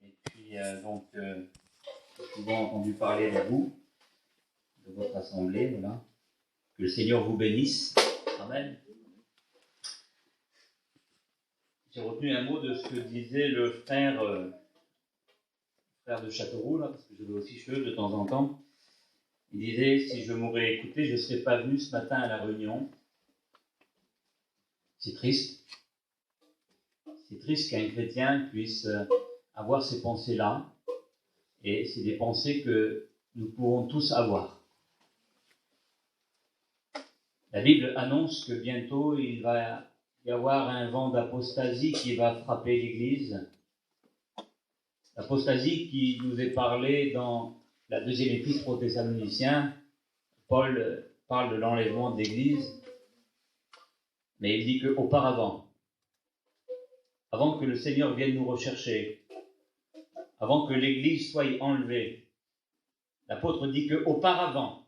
Et puis, j'ai souvent entendu parler de vous, de votre assemblée, voilà. Que le Seigneur vous bénisse. Amen. J'ai retenu un mot de ce que disait le frère de Châteauroux, là, parce que je vais aussi chez eux de temps en temps. Il disait, si je m'aurais écouté, je ne serais pas venu ce matin à la réunion. C'est triste. C'est triste qu'un chrétien puisse avoir ces pensées-là. Et c'est des pensées que nous pouvons tous avoir. La Bible annonce que bientôt il va y avoir un vent d'apostasie qui va frapper l'Église. L'apostasie qui nous est parlée dans la deuxième épître aux Thessaloniciens. Paul parle de l'enlèvement de l'Église, mais il dit qu'auparavant, avant que le Seigneur vienne nous rechercher, avant que l'Église soit enlevée, l'apôtre dit qu'auparavant,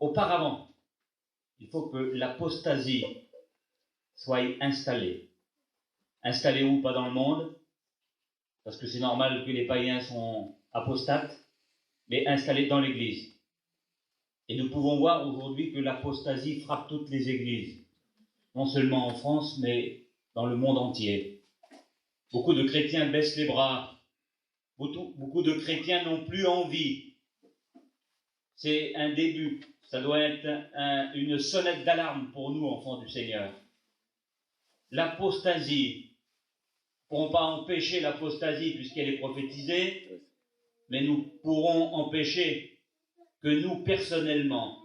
il faut que l'apostasie soit installée. Installée où? Pas dans le monde, parce que c'est normal que les païens sont apostates, mais installée dans l'Église. Et nous pouvons voir aujourd'hui que l'apostasie frappe toutes les églises, non seulement en France, mais dans le monde entier. Beaucoup de chrétiens baissent les bras, beaucoup de chrétiens n'ont plus envie. C'est un début, ça doit être une sonnette d'alarme pour nous, enfants du Seigneur. L'apostasie, nous ne pourrons pas empêcher l'apostasie puisqu'elle est prophétisée, mais nous pourrons empêcher que nous, personnellement,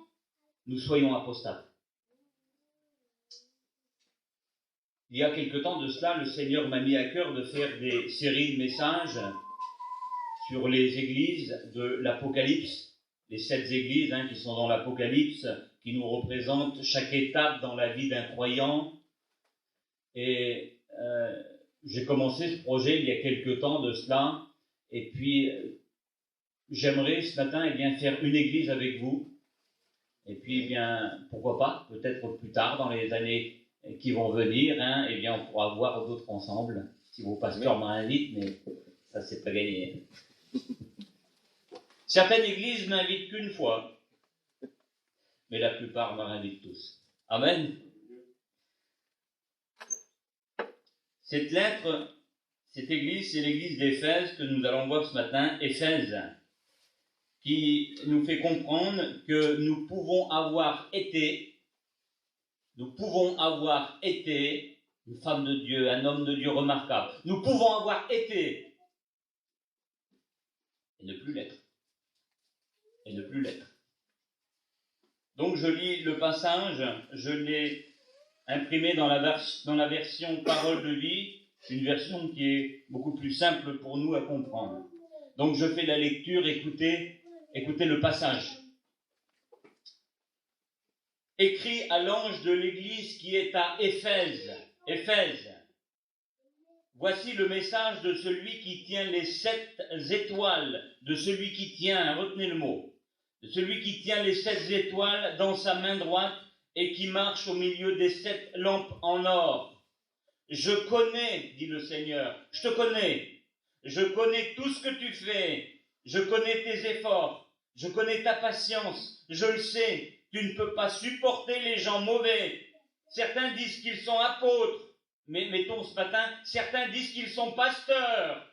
nous soyons apostates. Il y a quelque temps de cela, le Seigneur m'a mis à cœur de faire des séries de messages sur les églises de l'Apocalypse, les 7 églises qui sont dans l'Apocalypse, qui nous représentent chaque étape dans la vie d'un croyant. Et j'ai commencé ce projet il y a quelque temps de cela, et puis j'aimerais ce matin faire une église avec vous, et puis pourquoi pas, peut-être plus tard dans les années qui vont venir, on pourra voir d'autres ensemble, si vos pasteurs m'invitent, mais ça c'est pas gagné. Certaines églises m'invitent qu'une fois, mais la plupart m'invitent tous. Amen. Cette lettre, cette église, c'est l'église d'Éphèse que nous allons voir ce matin, Éphèse, qui nous fait comprendre que nous pouvons avoir été une femme de Dieu, un homme de Dieu remarquable. Nous pouvons avoir été et ne plus l'être. Et ne plus l'être. Donc je lis le passage, je l'ai imprimé dans la version Parole de vie, une version qui est beaucoup plus simple pour nous à comprendre. Donc je fais la lecture, écoutez le passage. Écrit à l'ange de l'église qui est à Éphèse. Voici le message de celui qui tient les 7 étoiles, de celui qui tient, retenez le mot, de celui qui tient les 7 étoiles dans sa main droite et qui marche au milieu des 7 lampes en or. Je connais, dit le Seigneur, je te connais. Je connais tout ce que tu fais. Je connais tes efforts. Je connais ta patience. Je le sais. Tu ne peux pas supporter les gens mauvais. Certains disent qu'ils sont apôtres. Mais mettons ce matin, certains disent qu'ils sont pasteurs.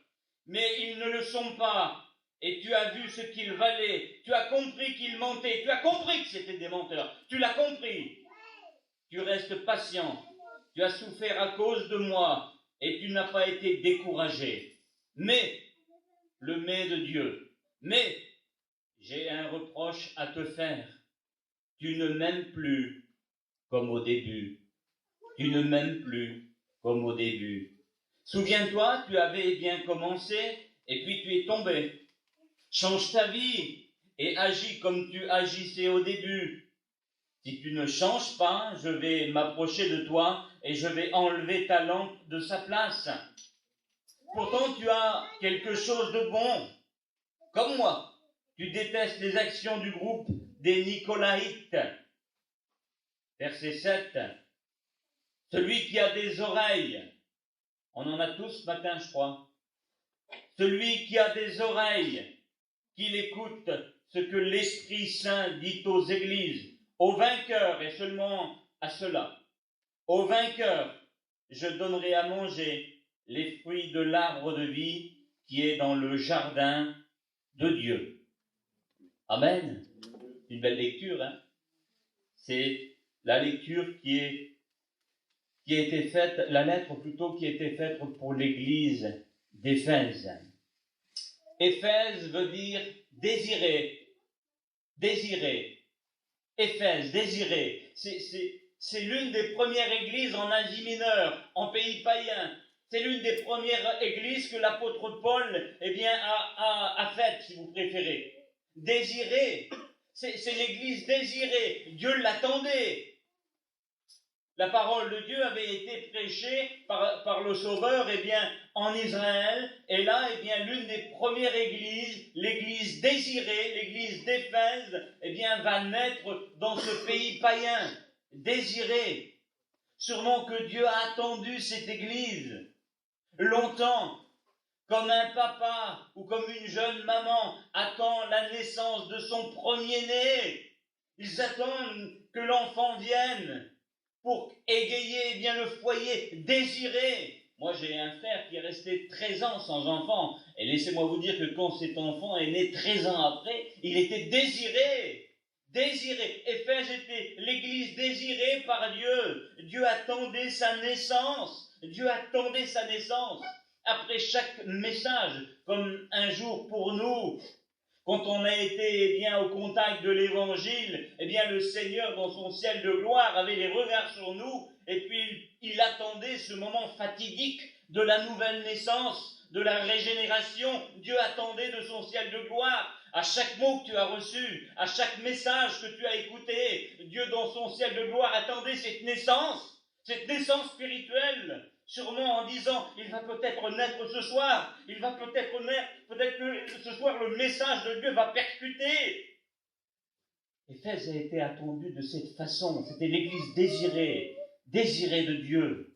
Mais ils ne le sont pas. Et tu as vu ce qu'ils valaient. Tu as compris qu'ils mentaient. Tu as compris que c'était des menteurs. Tu l'as compris. Tu restes patient. Tu as souffert à cause de moi. Et tu n'as pas été découragé. Mais, le mais de Dieu, mais j'ai un reproche à te faire. Tu ne m'aimes plus comme au début. Tu ne m'aimes plus comme au début. Souviens-toi, tu avais bien commencé et puis tu es tombé. Change ta vie et agis comme tu agissais au début. Si tu ne changes pas, je vais m'approcher de toi et je vais enlever ta lampe de sa place. Pourtant, tu as quelque chose de bon. Comme moi, tu détestes les actions du groupe des Nicolaïtes. Verset 7. Celui qui a des oreilles, on en a tous ce matin, je crois. Celui qui a des oreilles, qu'il écoute ce que l'Esprit Saint dit aux églises, aux vainqueurs et seulement à ceux-là. Aux vainqueurs, je donnerai à manger les fruits de l'arbre de vie qui est dans le jardin de Dieu. Amen. Une belle lecture, hein? C'est la lecture qui a été faite, la lettre plutôt qui a été faite pour l'église d'Éphèse. Éphèse veut dire désirer, désirer. Éphèse, désirer. C'est l'une des premières églises en Asie mineure, en pays païen. C'est l'une des premières églises que l'apôtre Paul a faites, si vous préférez. Désirer. C'est l'église désirée. Dieu l'attendait. La parole de Dieu avait été prêchée par le Sauveur en Israël. Et là, l'une des premières églises, l'église désirée, l'église d'Éphèse, va naître dans ce pays païen. Désirée. Sûrement que Dieu a attendu cette église longtemps, comme un papa ou comme une jeune maman attend la naissance de son premier-né. Ils attendent que l'enfant vienne pour égayer le foyer désiré. Moi, j'ai un frère qui est resté 13 ans sans enfant. Et laissez-moi vous dire que quand cet enfant est né 13 ans après, il était désiré. Désiré. Éphèse était l'église désirée par Dieu. Dieu attendait sa naissance. Dieu attendait sa naissance. Après chaque message, comme un jour pour nous, quand on a été au contact de l'évangile, le Seigneur dans son ciel de gloire avait les regards sur nous, et puis il attendait ce moment fatidique de la nouvelle naissance, de la régénération. Dieu attendait de son ciel de gloire. À chaque mot que tu as reçu, à chaque message que tu as écouté, Dieu dans son ciel de gloire attendait cette naissance spirituelle. Sûrement en disant, il va peut-être naître ce soir, il va peut-être naître, peut-être que ce soir le message de Dieu va percuter. Éphèse a été attendue de cette façon, c'était l'église désirée de Dieu.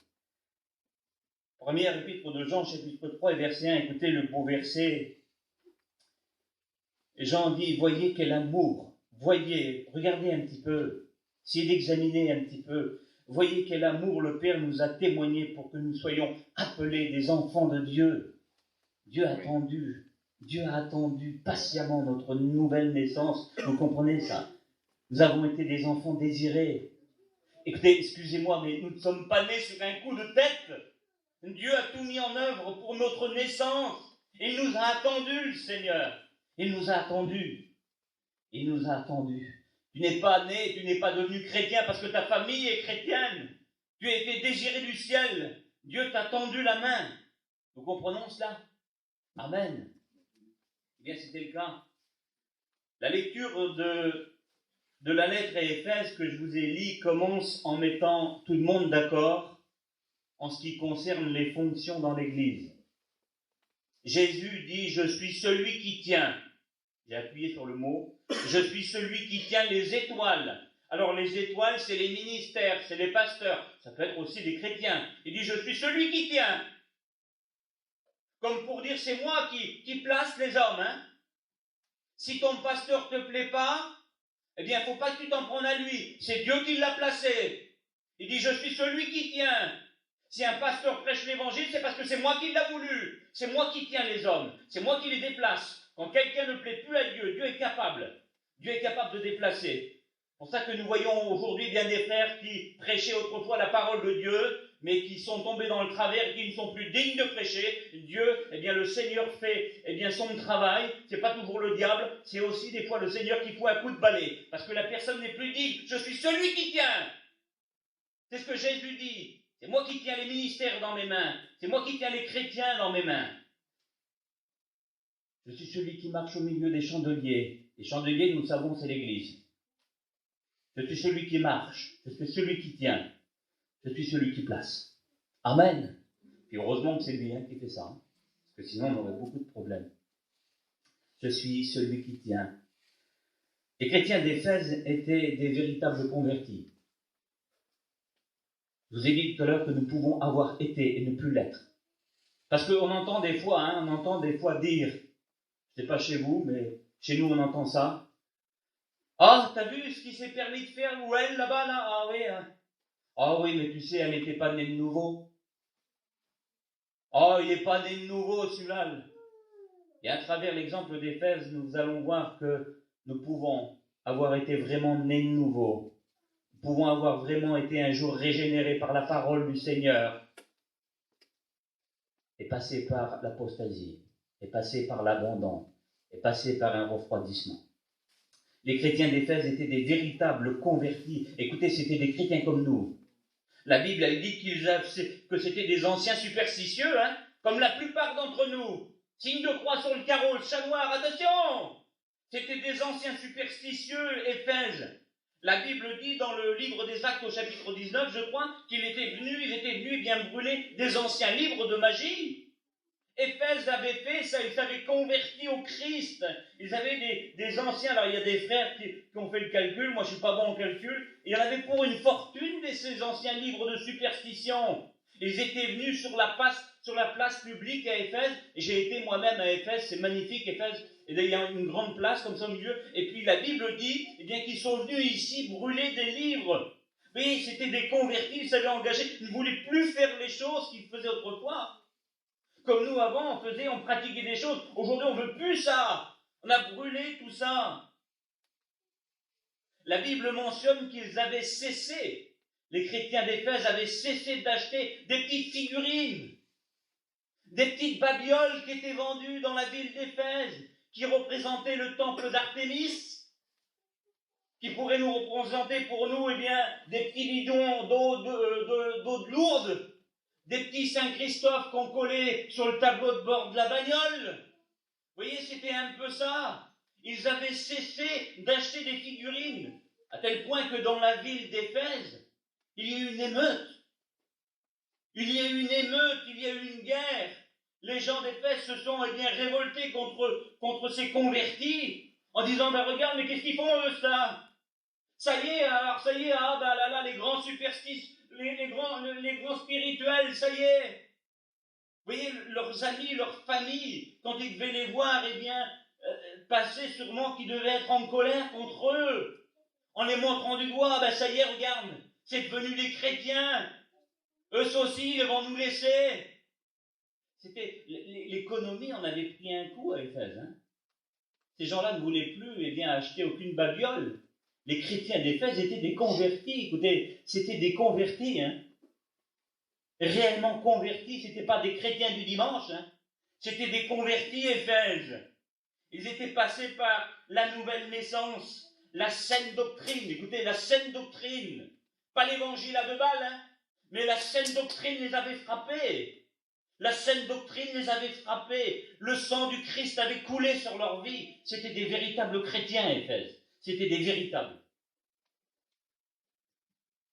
Premier épître de Jean, chapitre 3 et verset 1, écoutez le beau verset. Jean dit, voyez quel amour, regardez un petit peu, essayez d'examiner un petit peu. Voyez quel amour le Père nous a témoigné pour que nous soyons appelés des enfants de Dieu. Dieu a attendu patiemment notre nouvelle naissance. Vous comprenez ça? Nous avons été des enfants désirés. Écoutez, excusez-moi, mais nous ne sommes pas nés sur un coup de tête. Dieu a tout mis en œuvre pour notre naissance. Il nous a attendus, le Seigneur. Il nous a attendus. Tu n'es pas né, tu n'es pas devenu chrétien parce que ta famille est chrétienne. Tu as été désiré du ciel. Dieu t'a tendu la main. Nous comprenons cela? Amen. C'était le cas. La lecture de la lettre à Éphèse que je vous ai lue commence en mettant tout le monde d'accord en ce qui concerne les fonctions dans l'Église. Jésus dit, je suis celui qui tient. J'ai appuyé sur le mot. Je suis celui qui tient les étoiles. Alors les étoiles, c'est les ministères, c'est les pasteurs. Ça peut être aussi des chrétiens. Il dit, je suis celui qui tient. Comme pour dire, c'est moi qui place les hommes. Hein. Si ton pasteur ne te plaît pas, il ne faut pas que tu t'en prennes à lui. C'est Dieu qui l'a placé. Il dit, je suis celui qui tient. Si un pasteur prêche l'évangile, c'est parce que c'est moi qui l'ai voulu. C'est moi qui tiens les hommes. C'est moi qui les déplace. Quand quelqu'un ne plaît plus à Dieu, Dieu est capable. Dieu est capable de déplacer. C'est pour ça que nous voyons aujourd'hui bien des frères qui prêchaient autrefois la parole de Dieu, mais qui sont tombés dans le travers et qui ne sont plus dignes de prêcher. Dieu, le Seigneur fait son travail. C'est pas toujours le diable, c'est aussi des fois le Seigneur qui fout un coup de balai. Parce que la personne n'est plus digne. Je suis celui qui tient. C'est ce que Jésus dit. C'est moi qui tiens les ministères dans mes mains. C'est moi qui tiens les chrétiens dans mes mains. Je suis celui qui marche au milieu des chandeliers. Les chandeliers, nous le savons, c'est l'Église. Je suis celui qui marche. Je suis celui qui tient. Je suis celui qui place. Amen. Et heureusement que c'est lui qui fait ça. Hein, parce que sinon, on aurait beaucoup de problèmes. Je suis celui qui tient. Les chrétiens d'Éphèse étaient des véritables convertis. Je vous ai dit tout à l'heure que nous pouvons avoir été et ne plus l'être. Parce qu'on entend des fois dire, c'est pas chez vous, mais chez nous on entend ça. Ah, t'as vu ce qu'il s'est permis de faire, ou elle là-bas, là? Ah oui, hein. Ah oui, mais tu sais, elle n'était pas née de nouveau. Ah, il n'est pas né de nouveau, celui-là. Et à travers l'exemple d'Éphèse, nous allons voir que nous pouvons avoir été vraiment nés de nouveau. Nous pouvons avoir vraiment été un jour régénérés par la parole du Seigneur et passer par l'apostasie, et passer par l'abandon, et passer par un refroidissement. Les chrétiens d'Éphèse étaient des véritables convertis. Écoutez, c'était des chrétiens comme nous. La Bible, elle dit que c'était des anciens superstitieux, hein, comme la plupart d'entre nous. Signe de croix sur le carreau, le chat noir, attention! C'était des anciens superstitieux, Éphèse. La Bible dit dans le livre des Actes au chapitre 19, je crois, ils étaient venus bien brûler des anciens livres de magie. Éphèse avait fait ça, ils s'avaient converti au Christ. Ils avaient des anciens, alors il y a des frères qui ont fait le calcul, moi je ne suis pas bon en calcul, il y en avait pour une fortune de ces anciens livres de superstition. Ils étaient venus sur la place publique à Éphèse, et j'ai été moi-même à Éphèse, c'est magnifique Éphèse, et il y a une grande place comme ça au milieu, et puis la Bible dit qu'ils sont venus ici brûler des livres. Oui, c'était des convertis, ils s'avaient engagés, ils ne voulaient plus faire les choses qu'ils faisaient autrefois. Comme nous avant, on pratiquait des choses. Aujourd'hui, on ne veut plus ça. On a brûlé tout ça. La Bible mentionne qu'ils avaient cessé, les chrétiens d'Éphèse avaient cessé d'acheter des petites figurines, des petites babioles qui étaient vendues dans la ville d'Éphèse, qui représentaient le temple d'Artémis, qui pourraient nous représenter pour nous, des petits bidons d'eau de Lourdes, des petits Saint-Christophe qu'on collait sur le tableau de bord de la bagnole. Vous voyez, c'était un peu ça. Ils avaient cessé d'acheter des figurines, à tel point que dans la ville d'Éphèse, il y a eu une émeute. Il y a eu une guerre. Les gens d'Éphèse se sont révoltés contre ces convertis, en disant, regarde, mais qu'est-ce qu'ils font eux, ça? Ça y est, les grands superstices, les grands spirituels, ça y est. Vous voyez, leurs amis, leur famille, quand ils devaient les voir, passer sûrement qu'ils devaient être en colère contre eux, en les montrant du doigt, ça y est, regarde, c'est devenu des chrétiens, eux aussi, ils vont nous laisser. L'économie en avait pris un coup à Éphèse. Hein. Ces gens-là ne voulaient plus acheter aucune babiole. Les chrétiens d'Éphèse étaient des convertis. Écoutez, c'était des convertis, hein. Réellement convertis, ce n'étaient pas des chrétiens du dimanche, hein. C'était des convertis Éphèse. Ils étaient passés par la nouvelle naissance, la saine doctrine. Écoutez, la saine doctrine, pas l'évangile à 2 balles, hein, mais la saine doctrine les avait frappés. La saine doctrine les avait frappés. Le sang du Christ avait coulé sur leur vie. C'était des véritables chrétiens, Éphèse. C'était des véritables.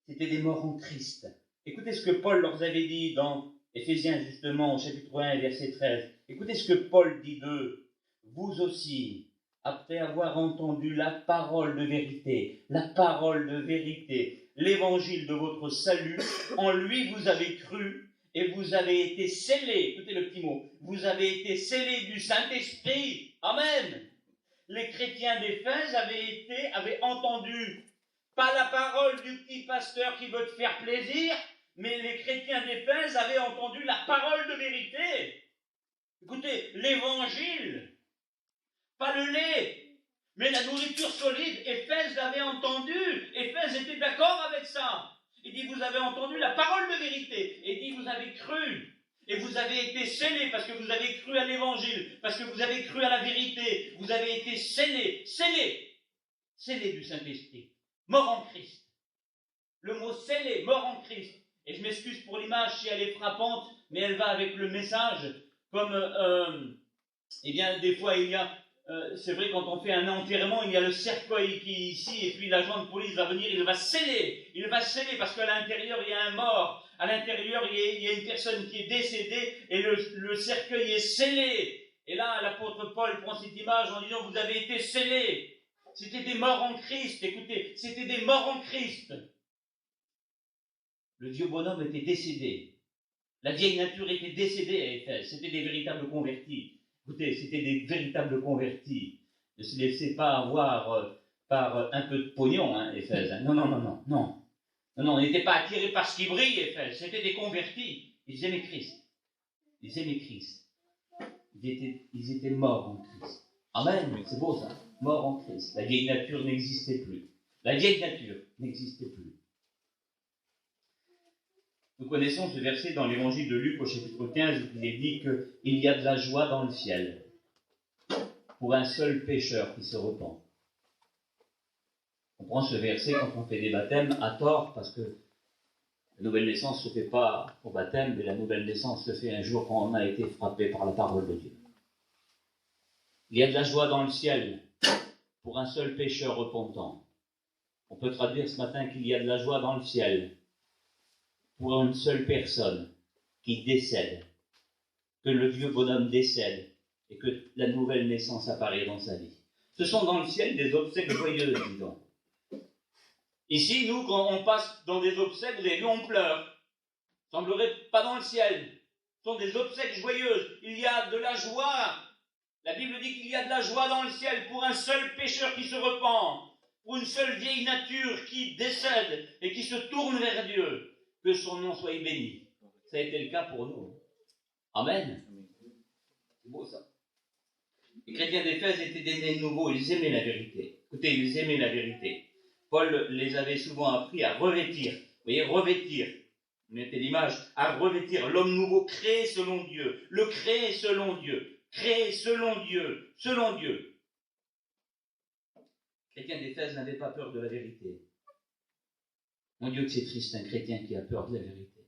C'était des morts en Christ. Écoutez ce que Paul leur avait dit dans Éphésiens, justement, au chapitre 1, verset 13. Écoutez ce que Paul dit d'eux. Vous aussi, après avoir entendu la parole de vérité, l'évangile de votre salut, en lui vous avez cru et vous avez été scellés. Écoutez le petit mot. Vous avez été scellés du Saint-Esprit. Amen. Les chrétiens d'Éphèse avaient entendu pas la parole du petit pasteur qui veut te faire plaisir, mais les chrétiens d'Éphèse avaient entendu la parole de vérité. Écoutez, l'évangile, pas le lait, mais la nourriture solide. Éphèse l'avait entendu. Éphèse était d'accord avec ça. Il dit, vous avez entendu la parole de vérité. Et il dit, vous avez cru. Et vous avez été scellés parce que vous avez cru à l'évangile, parce que vous avez cru à la vérité. Vous avez été scellés du Saint-Esprit. Mort en Christ. Le mot scellé, mort en Christ. Et je m'excuse pour l'image si elle est frappante, mais elle va avec le message. Comme, des fois, il y a, c'est vrai, quand on fait un enterrement, il y a le cercueil qui est ici, et puis l'agent de police va venir, il va sceller parce qu'à l'intérieur, il y a un mort. À l'intérieur, il y a une personne qui est décédée, et le cercueil est scellé. Et là, l'apôtre Paul prend cette image en disant, vous avez été scellés. C'était des morts en Christ, écoutez, c'était des morts en Christ. Le vieux bonhomme était décédé. La vieille nature était décédée à Éphèse. C'était des véritables convertis. Écoutez, c'était des véritables convertis. Ne se laissez pas avoir par un peu de pognon, hein, Éphèse. Hein. Non, non, non, non, non. Non, non, on n'était pas attirés par ce qui brille, Éphèse. C'était des convertis. Ils aimaient Christ. Ils aimaient Christ. Ils étaient morts en Christ. Amen, c'est beau ça. Morts en Christ. La vieille nature n'existait plus. La vieille nature n'existait plus. Nous connaissons ce verset dans l'évangile de Luc au chapitre 15 où il est dit qu'il y a de la joie dans le ciel pour un seul pécheur qui se repent. On prend ce verset quand on fait des baptêmes à tort parce que la nouvelle naissance ne se fait pas au baptême, mais la nouvelle naissance se fait un jour quand on a été frappé par la parole de Dieu. Il y a de la joie dans le ciel pour un seul pécheur repentant. On peut traduire ce matin qu'il y a de la joie dans le ciel pour une seule personne qui décède, que le vieux bonhomme décède et que la nouvelle naissance apparaît dans sa vie. Ce sont dans le ciel des obsèques joyeuses, disons. Ici, nous, quand on passe dans des obsèques, vous avez vu, on pleure. Semblerait pas dans le ciel. Ce sont des obsèques joyeuses. Il y a de la joie. La Bible dit qu'il y a de la joie dans le ciel pour un seul pécheur qui se repent, pour une seule vieille nature qui décède et qui se tourne vers Dieu. Que son nom soit béni. Ça a été le cas pour nous. Amen. C'est beau ça. Les chrétiens d'Éphèse étaient des nés nouveaux. Ils aimaient la vérité. Écoutez, ils aimaient la vérité. Paul les avait souvent appris à revêtir. Vous voyez, revêtir. Vous mettez l'image. À revêtir l'homme nouveau créé selon Dieu. Le créé selon Dieu. Créé selon Dieu. Selon Dieu. Les chrétiens d'Éphèse n'avaient pas peur de la vérité. Mon Dieu, que c'est triste un chrétien qui a peur de la vérité.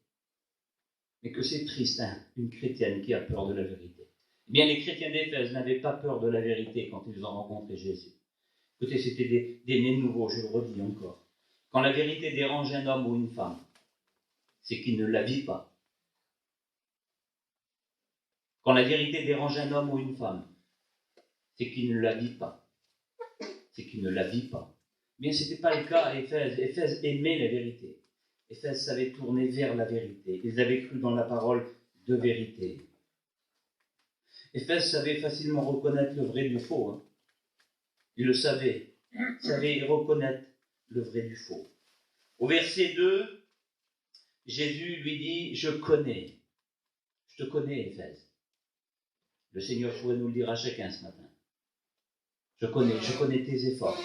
Mais que c'est triste une chrétienne qui a peur de la vérité. Eh bien, les chrétiens d'Éphèse n'avaient pas peur de la vérité quand ils ont rencontré Jésus. Écoutez, c'était des nés nouveaux, je le redis encore. Quand la vérité dérange un homme ou une femme, c'est qu'il ne la vit pas. Quand la vérité dérange un homme ou une femme, c'est qu'il ne la vit pas. C'est qu'il ne la vit pas. Bien, ce n'était pas le cas à Éphèse. Éphèse aimait la vérité. Éphèse savait tourner vers la vérité. Ils avaient cru dans la parole de vérité. Éphèse savait facilement reconnaître le vrai du faux. Hein. Il le savait. Il savait reconnaître le vrai du faux. Au verset 2, Jésus lui dit, je te connais, Éphèse. Le Seigneur pourrait nous le dire à chacun ce matin. Je connais tes efforts.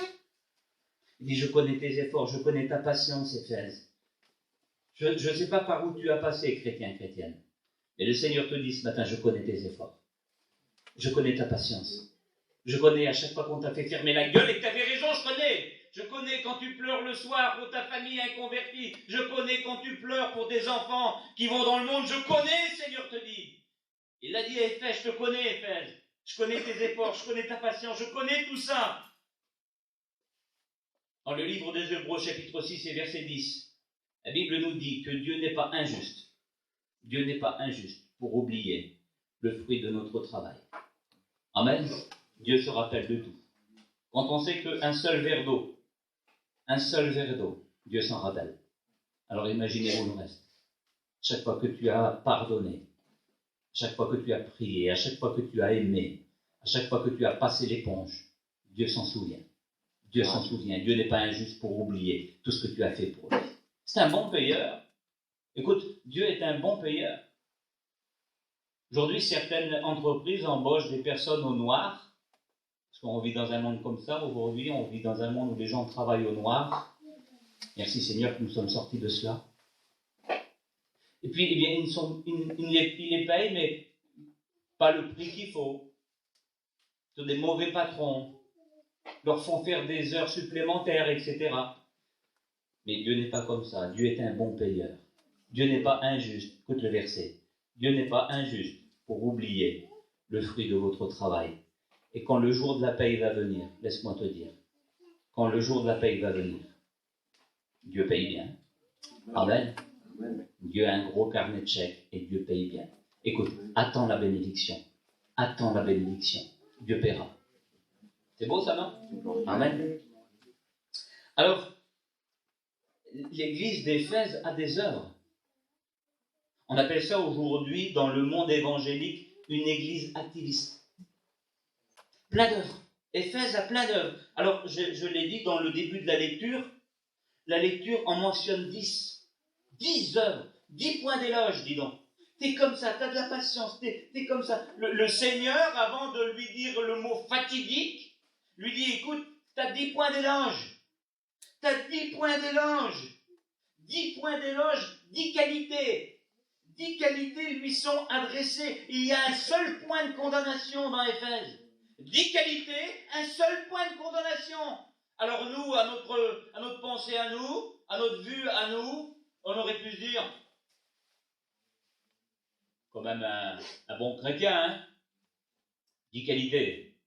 Il dit, je connais tes efforts, je connais ta patience, Éphèse. Je ne sais pas par où tu as passé, chrétien, chrétienne. Mais le Seigneur te dit ce matin, je connais tes efforts. Je connais ta patience. Je connais à chaque fois qu'on t'a fait fermer la gueule et que tu avais raison, je connais. Je connais quand tu pleures le soir pour ta famille inconvertie. Je connais quand tu pleures pour des enfants qui vont dans le monde. Je connais, le Seigneur te dit. Il l'a dit à Éphèse, je te connais, Éphèse. Je connais tes efforts, je connais ta patience, je connais tout ça. Dans le livre des Hébreux, chapitre 6 et verset 10, la Bible nous dit que Dieu n'est pas injuste. Dieu n'est pas injuste pour oublier le fruit de notre travail. Amen. Dieu se rappelle de tout. Quand on sait qu'un seul verre d'eau, Dieu s'en rappelle. Alors imaginez-vous le reste. Chaque fois que tu as pardonné, chaque fois que tu as prié, à chaque fois que tu as aimé, à chaque fois que tu as passé l'éponge, Dieu s'en souvient. Dieu s'en souvient. Dieu n'est pas injuste pour oublier tout ce que tu as fait pour lui. C'est un bon payeur. Écoute, Dieu est un bon payeur. Aujourd'hui, certaines entreprises embauchent des personnes au noir, parce qu'on vit dans un monde comme ça. Aujourd'hui, on vit dans un monde où les gens travaillent au noir. Merci Seigneur que nous sommes sortis de cela. Et puis, eh bien, ils les payent, mais pas le prix qu'il faut. Ce sont des mauvais patrons. Leur font faire des heures supplémentaires, etc. Mais Dieu n'est pas comme ça. Dieu est un bon payeur. Dieu n'est pas injuste. Écoute le verset. Dieu n'est pas injuste pour oublier le fruit de votre travail. Et quand le jour de la paye va venir, laisse-moi te dire, quand le jour de la paye va venir, Dieu paye bien. Amen. Dieu a un gros carnet de chèques et Dieu paye bien. Écoute, attends la bénédiction. Attends la bénédiction. Dieu paiera. C'est beau ça, non? Amen. Alors, l'église d'Éphèse a des œuvres. On appelle ça aujourd'hui, dans le monde évangélique, une église activiste. Plein d'œuvres. Éphèse a plein d'œuvres. Alors, je l'ai dit dans le début de la lecture en mentionne 10. 10 œuvres, 10 points d'éloge, dis donc. T'es comme ça, t'as de la patience, t'es comme ça. Le Seigneur, avant de lui dire le mot fatidique, lui dit, écoute, t'as 10 points d'éloge. T'as 10 points d'éloge. 10 points d'éloge, 10 qualités. 10 qualités lui sont adressées. Il y a un seul point de condamnation dans Éphèse. 10 qualités, un seul point de condamnation. Alors nous, à notre pensée à nous, à notre vue à nous, on aurait pu se dire, quand même un bon chrétien, hein, 10 qualités.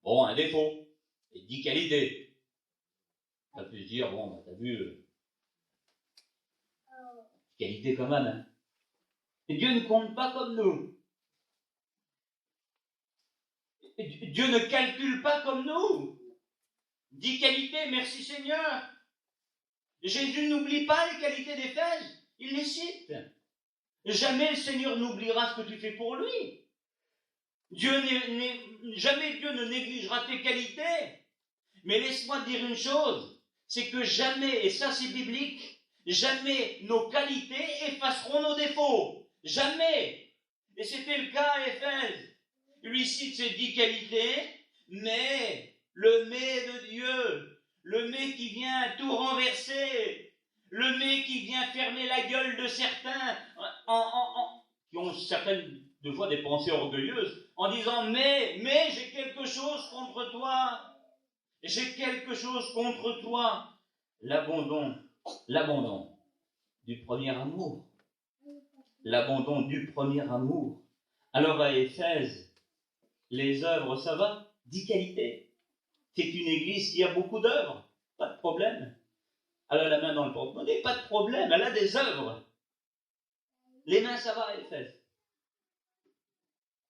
Bon, un défaut, et 10 qualités. On a pu se dire, bon, bah, t'as vu, qualité quand même, hein. Et Dieu ne compte pas comme nous. Dieu ne calcule pas comme nous. 10 qualités, merci Seigneur. Jésus n'oublie pas les qualités d'Éphèse, il les cite. Jamais le Seigneur n'oubliera ce que tu fais pour lui. Jamais Dieu ne négligera tes qualités. Mais laisse-moi te dire une chose, c'est que jamais, et ça c'est biblique, jamais nos qualités effaceront nos défauts. Jamais. Et c'était le cas à Éphèse. Il lui cite ses 10 qualités, mais le mais de Dieu, le mais qui vient tout renverser, le mais qui vient fermer la gueule de certains qui ont certaines de fois des pensées orgueilleuses, en disant mais j'ai quelque chose contre toi, j'ai quelque chose contre toi. L'abandon du premier amour. L'abandon du premier amour. Alors à Éphèse, les œuvres, ça va? 10 qualités. C'est une église qui a beaucoup d'œuvres. Pas de problème. Elle a la main dans le porte-monnaie, pas de problème. Elle a des œuvres. Les mains, ça va à Éphèse.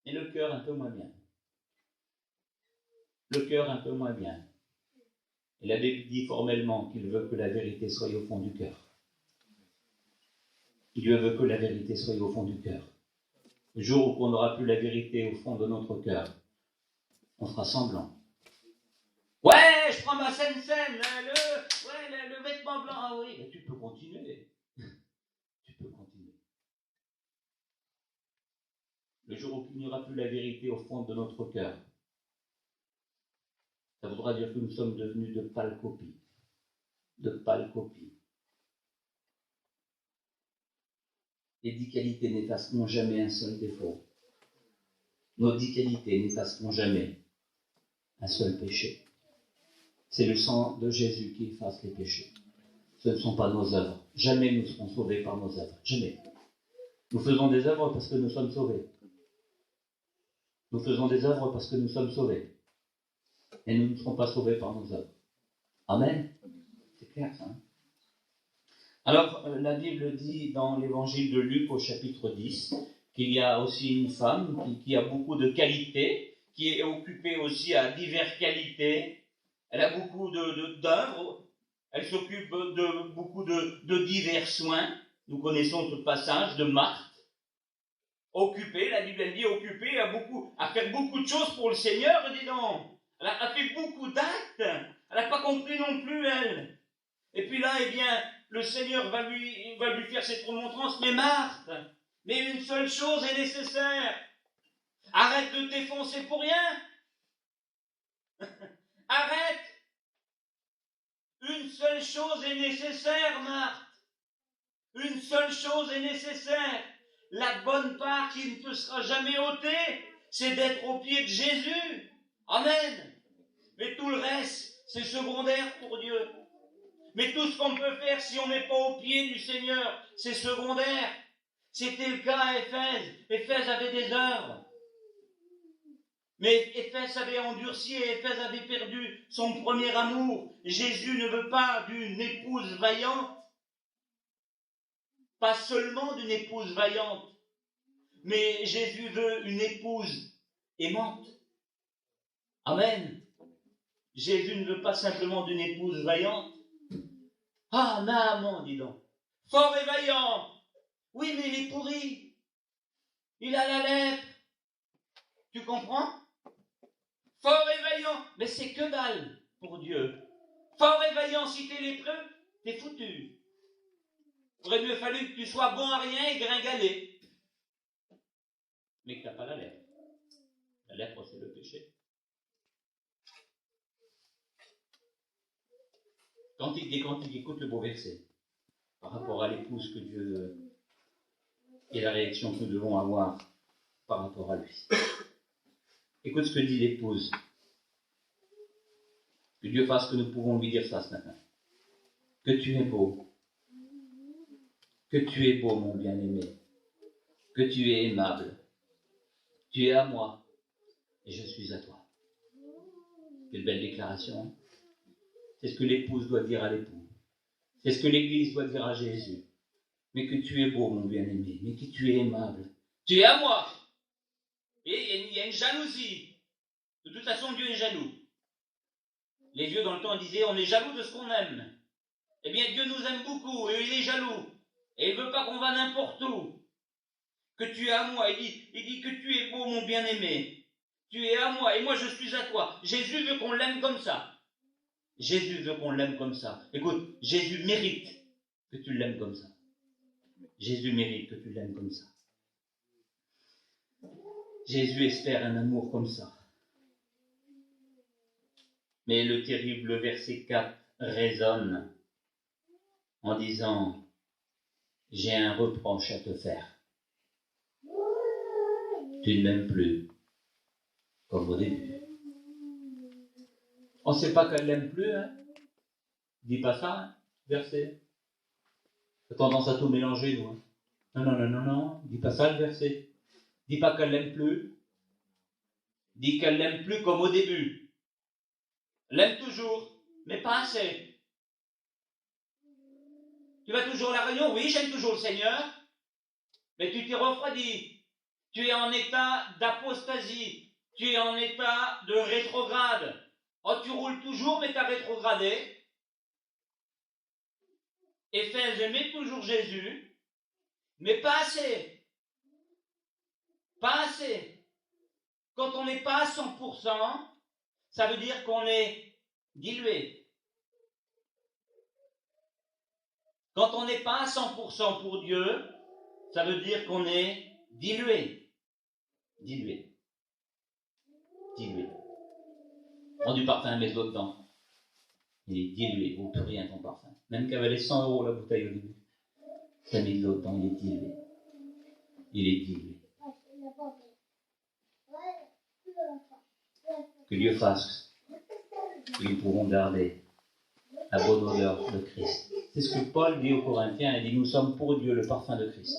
Et le cœur, un peu moins bien. Le cœur, un peu moins bien. Et la Bible dit formellement qu'il veut que la vérité soit au fond du cœur. Dieu veut que la vérité soit au fond du cœur. Le jour où on n'aura plus la vérité au fond de notre cœur, on fera semblant. Ouais, je prends ma scène, le vêtement blanc. Ah oui, tu peux continuer. Tu peux continuer. Le jour où il n'y aura plus la vérité au fond de notre cœur, ça voudra dire que nous sommes devenus de pâles copies. De pâles copies. Les 10 qualités n'effaceront jamais un seul défaut. Nos 10 qualités n'effaceront jamais un seul péché. C'est le sang de Jésus qui efface les péchés. Ce ne sont pas nos œuvres. Jamais nous serons sauvés par nos œuvres. Jamais. Nous faisons des œuvres parce que nous sommes sauvés. Nous faisons des œuvres parce que nous sommes sauvés. Et nous ne serons pas sauvés par nos œuvres. Amen. C'est clair ça, hein? Alors, la Bible dit dans l'évangile de Luc au chapitre 10 qu'il y a aussi une femme qui a beaucoup de qualités, qui est occupée aussi à diverses qualités. Elle a beaucoup d'œuvres, elle s'occupe de beaucoup de divers soins. Nous connaissons ce passage de Marthe. Occupée, la Bible elle dit occupée à faire beaucoup de choses pour le Seigneur, dis donc. Elle a fait beaucoup d'actes. Elle n'a pas compris non plus, elle. Et puis là, eh bien, le Seigneur va lui faire cette remontrance. Mais Marthe, mais une seule chose est nécessaire. Arrête de t'effoncer pour rien. Arrête. Une seule chose est nécessaire, Marthe. Une seule chose est nécessaire. La bonne part qui ne te sera jamais ôtée, c'est d'être au pied de Jésus. Amen. Mais tout le reste, c'est secondaire pour Dieu. Mais tout ce qu'on peut faire si on n'est pas au pied du Seigneur, c'est secondaire. C'était le cas à Éphèse. Éphèse avait des œuvres. Mais Éphèse avait endurci et Éphèse avait perdu son premier amour. Jésus ne veut pas d'une épouse vaillante. Pas seulement d'une épouse vaillante. Mais Jésus veut une épouse aimante. Amen. Jésus ne veut pas simplement d'une épouse vaillante. Ah, Naaman, dis donc. Fort et vaillant. Oui, mais il est pourri. Il a la lèpre. Tu comprends? Fort et vaillant. Mais c'est que dalle pour Dieu. Fort et vaillant, si t'es lépreux, t'es foutu. Il aurait mieux fallu que tu sois bon à rien et gringaler. Mais que t'as pas la lèpre. La lèpre, c'est le péché. Quand il écoute le beau verset, par rapport à l'épouse que Dieu et la réaction que nous devons avoir par rapport à lui. Écoute ce que dit l'épouse. Que Dieu fasse que nous pouvons lui dire ça ce matin. Que tu es beau. Que tu es beau, mon bien-aimé. Que tu es aimable. Tu es à moi et je suis à toi. Quelle belle déclaration. Hein? C'est ce que l'épouse doit dire à l'époux. C'est ce que l'Église doit dire à Jésus. Mais que tu es beau, mon bien-aimé. Mais que tu es aimable. Tu es à moi. Et il y a une jalousie. De toute façon, Dieu est jaloux. Les vieux dans le temps disaient, on est jaloux de ce qu'on aime. Eh bien, Dieu nous aime beaucoup et il est jaloux. Et il ne veut pas qu'on va n'importe où. Que tu es à moi. Il dit que tu es beau, mon bien-aimé. Tu es à moi et moi je suis à toi. Jésus veut qu'on l'aime comme ça. Jésus veut qu'on l'aime comme ça. Écoute, Jésus mérite que tu l'aimes comme ça. Jésus mérite que tu l'aimes comme ça. Jésus espère un amour comme ça. Mais le terrible verset 4 résonne en disant « J'ai un reproche à te faire. Tu ne m'aimes plus comme au début. » On ne sait pas qu'elle ne l'aime plus, hein. Dis pas ça, hein, verset. On a tendance à tout mélanger, nous. Hein. Non. Dis pas ça, le verset. Dis pas qu'elle l'aime plus. Dis qu'elle l'aime plus comme au début. L'aime toujours, mais pas assez. Tu vas toujours à la réunion? Oui, j'aime toujours le Seigneur. Mais tu t'y refroidis. Tu es en état d'apostasie. Tu es en état de rétrograde. Oh, tu roules toujours, mais tu as rétrogradé. Éphèse, j'aimais toujours Jésus, mais pas assez. Pas assez. Quand on n'est pas à 100%, ça veut dire qu'on est dilué. Quand on n'est pas à 100% pour Dieu, ça veut dire qu'on est dilué. Dilué. Prends du parfum, mets-le dedans. Il est dilué, il ne vaut plus rien ton parfum. Même qu'elle valait 100 € la bouteille au début. Tu as mis de l'eau dedans, il est dilué. Il est dilué. Que Dieu fasse que nous pourrons garder la bonne odeur de Christ. C'est ce que Paul dit aux Corinthiens, il dit, nous sommes pour Dieu le parfum de Christ.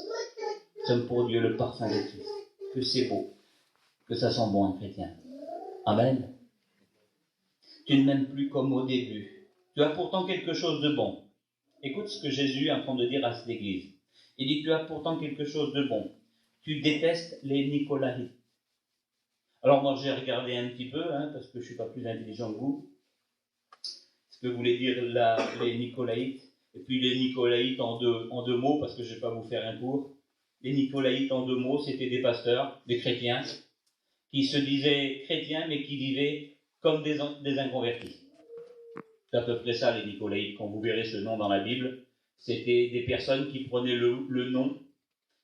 Nous sommes pour Dieu le parfum de Christ. Que c'est beau, que ça sent bon un chrétien. Amen. Tu ne m'aimes plus comme au début. Tu as pourtant quelque chose de bon. Écoute ce que Jésus est en train de dire à cette église. Il dit, tu as pourtant quelque chose de bon. Tu détestes les Nicolaïtes. Alors moi j'ai regardé un petit peu, parce que je ne suis pas plus intelligent que vous, ce que voulait dire les Nicolaïtes, et puis les Nicolaïtes en deux mots, parce que je ne vais pas vous faire un cours. Les Nicolaïtes en 2 mots, c'était des pasteurs, des chrétiens, qui se disaient chrétiens, mais qui vivaient comme des inconvertis. C'est à peu près ça, les Nicolaïtes. Quand vous verrez ce nom dans la Bible, c'était des personnes qui prenaient le nom,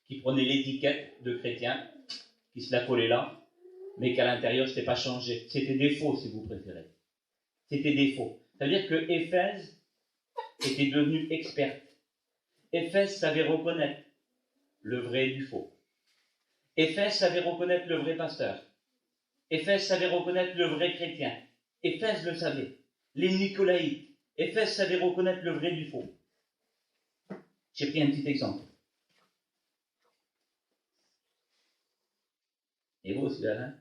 qui prenaient l'étiquette de chrétien, qui se la collaient là, mais qu'à l'intérieur, ce n'était pas changé. C'était des faux, si vous préférez. C'était des faux. C'est-à-dire que Éphèse était devenue experte. Éphèse savait reconnaître le vrai du faux. Éphèse savait reconnaître le vrai pasteur. Éphèse savait reconnaître le vrai chrétien. Éphèse le savait. Les Nicolaïtes. Éphèse savait reconnaître le vrai du faux. J'ai pris un petit exemple. Et vous, celui-là, hein?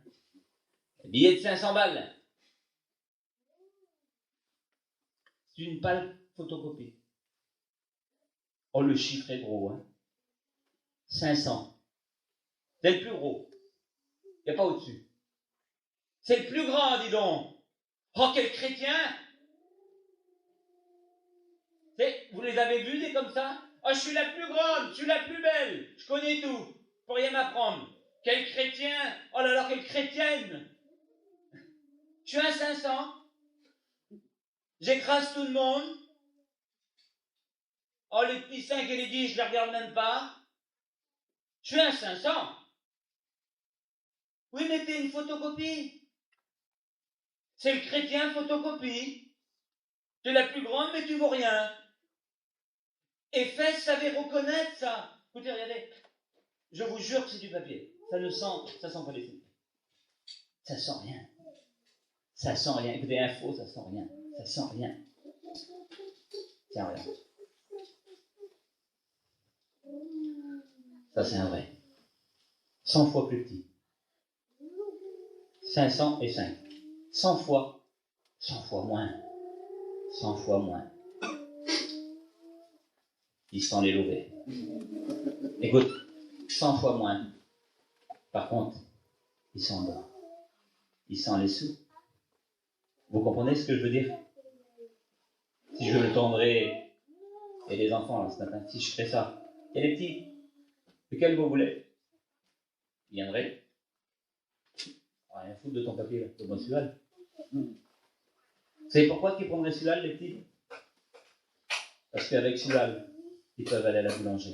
Billet de 500 balles. C'est une pâle photocopie. Oh, le chiffre est gros, hein. 500. C'est le plus gros. Il n'y a pas au-dessus. C'est le plus grand, dis donc. Oh, quel chrétien! Vous les avez vus, des comme ça? Oh, Ah, je suis la plus grande, je suis la plus belle, je connais tout, vous pourriez m'apprendre. Quel chrétien, oh là là, quelle chrétienne. Je suis un 500, j'écrase tout le monde. Oh, les petits 5 et les 10, je les regarde même pas. Je suis un 500. Oui, mais t'es une photocopie. C'est le chrétien photocopie. Tu es la plus grande, mais tu vaux rien. Éphèse savait reconnaître ça. Écoutez, regardez. Je vous jure que c'est du papier. Ça sent pas les signes. Ça sent rien. Ça sent rien. Écoutez, info, ça sent rien. Ça sent rien. Tiens, regarde. Ça, c'est un vrai. 100 fois plus petit. 500 et 5. 100 fois moins. 100 fois moins. Il sent les levés. Écoute, 100 fois moins. Par contre, il sent l'or. Il sent les sous. Vous comprenez ce que je veux dire? Si je le tendrais, et les enfants là ce matin, si je fais ça, et les petits, lequel vous voulez? Ils viendraient. Rien foutre de ton papier là, donne-moi celui-là. Vous savez pourquoi ils prendraient celui-là, les petits? Parce qu'avec celui-là, ils peuvent aller à la boulangerie.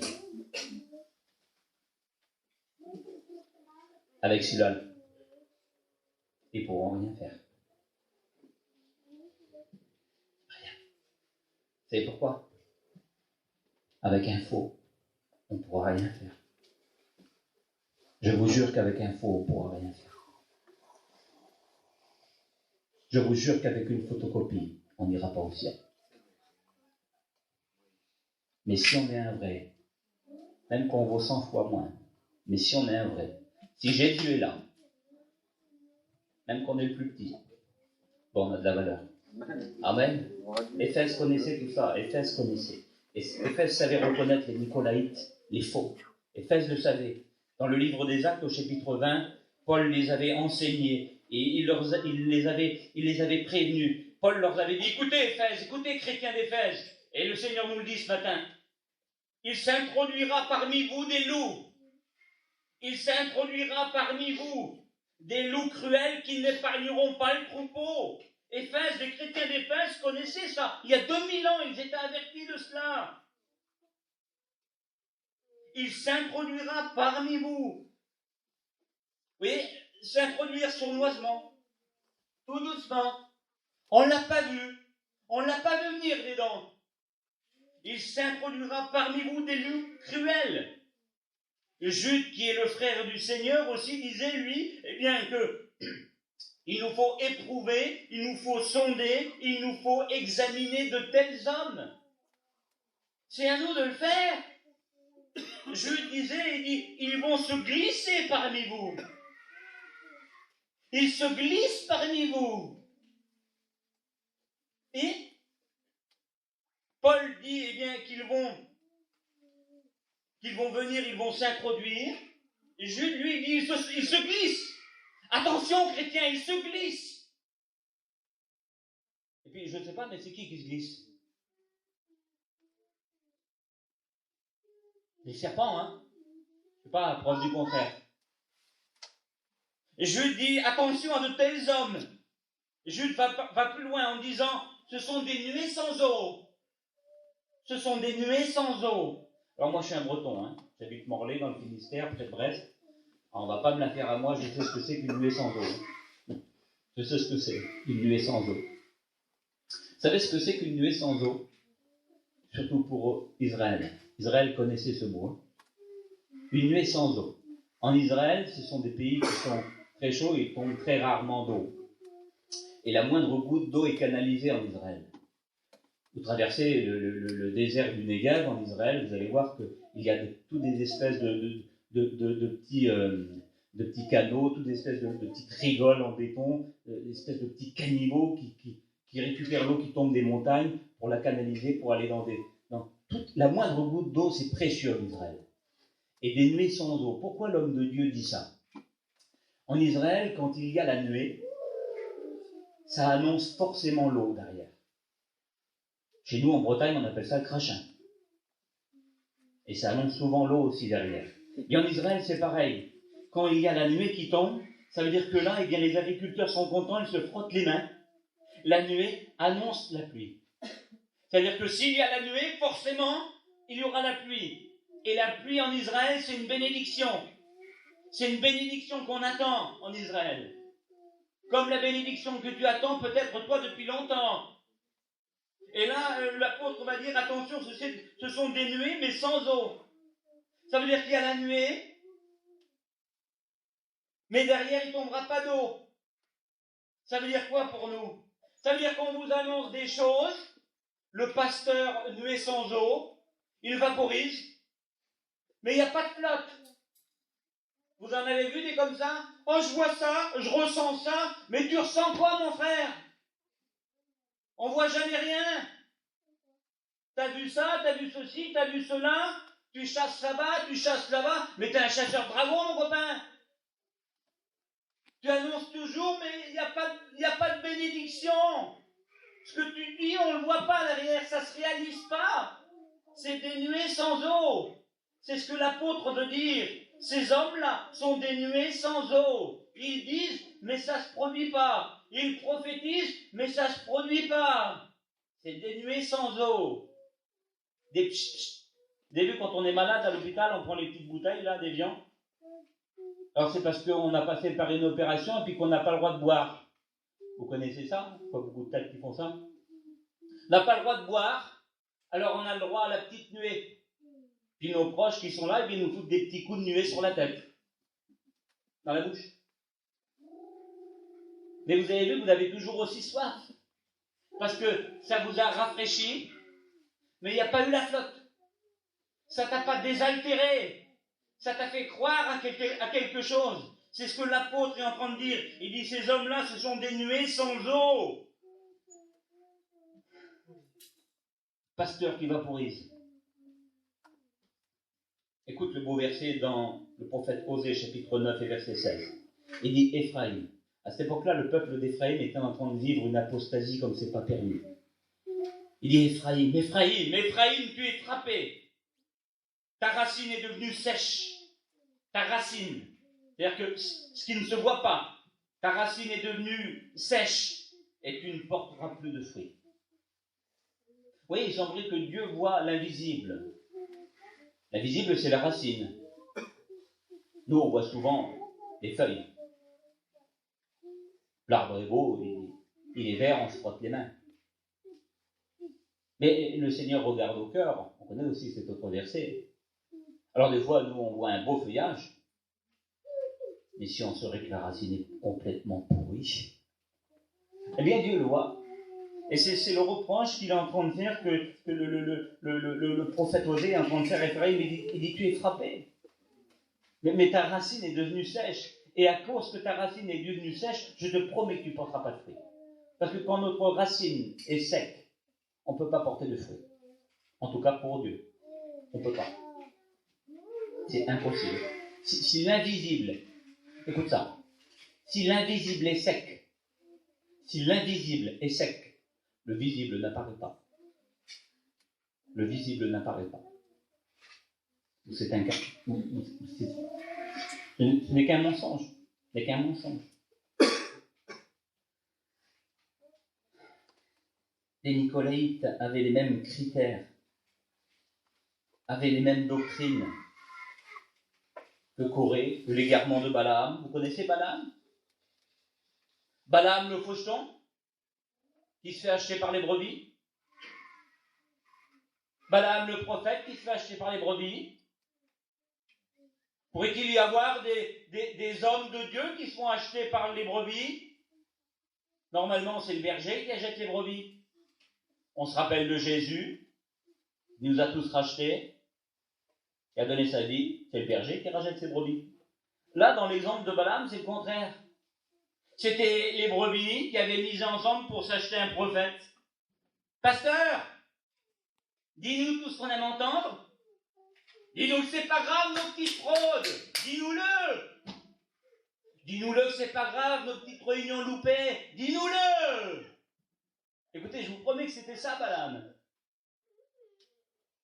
Avec celui-là, ils pourront rien faire. Rien. Vous savez pourquoi? Avec un faux, on ne pourra rien faire. Je vous jure qu'avec un faux, on ne pourra rien faire. Je vous jure qu'avec une photocopie, on n'ira pas au ciel. Mais si on est un vrai, même qu'on vaut 100 fois moins, mais si on est un vrai, si Jésus est là, même qu'on est le plus petit, bon, on a de la valeur. Amen. Éphèse connaissait tout ça. Éphèse connaissait. Éphèse savait reconnaître les Nicolaïtes, les faux. Éphèse le savait. Dans le livre des Actes, au chapitre 20, Paul les avait enseignés et il les avait prévenus. Paul leur avait dit, écoutez Éphèse, écoutez chrétiens d'Éphèse, et le Seigneur nous le dit ce matin, il s'introduira parmi vous des loups. Il s'introduira parmi vous des loups cruels qui n'épargneront pas le troupeau. Éphèse, les chrétiens d'Éphèse connaissaient ça. Il y a 2000 ans, ils étaient avertis de cela. Il s'introduira parmi vous. Vous voyez, s'introduire sournoisement, tout doucement. On ne l'a pas vu. On ne l'a pas vu venir des dents. Il s'introduira parmi vous des loups cruels. Et Jude, qui est le frère du Seigneur aussi, disait, lui, eh bien que il nous faut éprouver, il nous faut sonder, il nous faut examiner de tels hommes. C'est à nous de le faire. Jude disait, il dit, ils vont se glisser parmi vous. Ils se glissent parmi vous. Et Paul dit, eh bien, qu'ils vont venir, ils vont s'introduire. Et Jude, lui, dit, ils se glissent. Attention, chrétiens, ils se glissent. Et puis, je ne sais pas, mais c'est qui se glisse? Les serpents, hein? C'est pas preuve du contraire. Et Jude dit, attention à de tels hommes. Et Jude va plus loin en disant, ce sont des nuées sans eau. Ce sont des nuées sans eau. Alors moi, je suis un breton, hein. J'habite Morlaix, dans le Finistère, près de Brest. Alors, on ne va pas me la faire à moi, je sais ce que c'est qu'une nuée sans eau. Je sais ce que c'est, une nuée sans eau. Vous savez ce que c'est qu'une nuée sans eau? Surtout pour Israël. Israël connaissait ce mot. Hein. Une nuée sans eau. En Israël, ce sont des pays qui sont très chauds et tombent très rarement d'eau. Et la moindre goutte d'eau est canalisée en Israël. Vous traversez le désert du Negev en Israël, vous allez voir qu'il y a toutes des espèces de petits canaux, toutes des espèces de petites rigoles en béton, des espèces de petits caniveaux qui récupèrent l'eau qui tombe des montagnes pour la canaliser, pour aller dans la moindre goutte d'eau, c'est précieux en Israël. Et des nuées sans eau. Pourquoi l'homme de Dieu dit ça? En Israël, quand il y a la nuée, ça annonce forcément l'eau derrière. Chez nous, en Bretagne, on appelle ça le crachin. Et ça annonce souvent l'eau aussi derrière. Et en Israël, c'est pareil. Quand il y a la nuée qui tombe, ça veut dire que là, eh bien, les agriculteurs sont contents, ils se frottent les mains. La nuée annonce la pluie. C'est-à-dire que s'il y a la nuée, forcément, il y aura la pluie. Et la pluie en Israël, c'est une bénédiction. C'est une bénédiction qu'on attend en Israël. Comme la bénédiction que tu attends peut-être toi depuis longtemps. Et là, l'apôtre va dire, attention, ce sont des nuées, mais sans eau. Ça veut dire qu'il y a la nuée, mais derrière, il ne tombera pas d'eau. Ça veut dire quoi pour nous? Ça veut dire qu'on vous annonce des choses, le pasteur nuée sans eau, il vaporise, mais il n'y a pas de flotte. Vous en avez vu des comme ça? Oh, je vois ça, je ressens ça, mais tu ressens quoi, mon frère? On voit jamais rien. T'as vu ça, t'as vu ceci, t'as vu cela, tu chasses là-bas, tu chasses là-bas, mais t'es un chasseur bravo, mon copain. Tu annonces toujours, mais il n'y a pas de bénédiction. Ce que tu dis, on ne le voit pas derrière, ça ne se réalise pas. C'est des nuées sans eau. C'est ce que l'apôtre veut dire. Ces hommes-là sont des nuées sans eau. Ils disent, mais ça ne se produit pas. Ils prophétisent, mais ça ne se produit pas. C'est des nuées sans eau. Des pchit. Vous avez vu, quand on est malade à l'hôpital, on prend les petites bouteilles, là, d'Évian. Alors c'est parce qu'on a passé par une opération et puis qu'on n'a pas le droit de boire. Vous connaissez ça? Pas beaucoup de têtes qui font ça. On n'a pas le droit de boire, alors on a le droit à la petite nuée. Puis nos proches qui sont là, ils nous foutent des petits coups de nuée sur la tête. Dans la bouche. Mais vous avez vu, vous avez toujours aussi soif. Parce que ça vous a rafraîchi, mais il n'y a pas eu la flotte. Ça t'a pas désaltéré. Ça t'a fait croire à quelque chose. C'est ce que l'apôtre est en train de dire. Il dit, ces hommes-là, ce sont des nuées sans eau. Pasteur qui vaporise. Écoute le beau verset dans le prophète Osée, chapitre 9 et verset 16. Il dit, Éphraïm. À cette époque-là, le peuple d'Éphraïm était en train de vivre une apostasie comme c'est pas permis. Il dit, Éphraïm, Éphraïm, Éphraïm, tu es frappé. Ta racine est devenue sèche. Ta racine, c'est-à-dire que ce qui ne se voit pas, ta racine est devenue sèche et tu ne porteras plus de fruits. Vous voyez, il semblerait que Dieu voit l'invisible. L'invisible, c'est la racine. Nous, on voit souvent les feuilles. L'arbre est beau, il est vert, on se frotte les mains. Mais le Seigneur regarde au cœur. On connaît aussi cet autre verset. Alors des fois, nous, on voit un beau feuillage, mais si on saurait que la racine est complètement pourrie, eh bien Dieu le voit. Et c'est le reproche qu'il est en train de faire, que le prophète Osée est en train de faire Ephraïm. Il dit, tu es frappé. Mais ta racine est devenue sèche. Et à cause que ta racine est devenue sèche, je te promets que tu ne porteras pas de fruits. Parce que quand notre racine est sec, on ne peut pas porter de fruits. En tout cas pour Dieu. On ne peut pas. C'est impossible. Si l'invisible, écoute ça, si l'invisible est sec, le visible n'apparaît pas. Le visible n'apparaît pas. C'est un cas. Ce n'est qu'un mensonge. Ce n'est qu'un mensonge. Les Nicolaïtes avaient les mêmes critères, avaient les mêmes doctrines que Corée, que l'égarement de Balaam. Vous connaissez Balaam? Balaam le faucheton, qui se fait acheter par les brebis. Balaam le prophète, qui se fait acheter par les brebis. Pourrait-il y avoir des hommes de Dieu qui se font acheter par les brebis? Normalement, c'est le berger qui achète les brebis. On se rappelle de Jésus, il nous a tous rachetés, qui a donné sa vie, c'est le berger qui rachète ses brebis. Là, dans l'exemple de Balaam, c'est le contraire. C'était les brebis qui avaient misé ensemble pour s'acheter un prophète. Pasteur, dis-nous tout ce qu'on aime entendre. Dis-nous que c'est pas grave nos petites fraudes. Dis-nous-le. Dis-nous-le que c'est pas grave nos petites réunions loupées. Dis-nous-le. Écoutez, je vous promets que c'était ça, Balaam.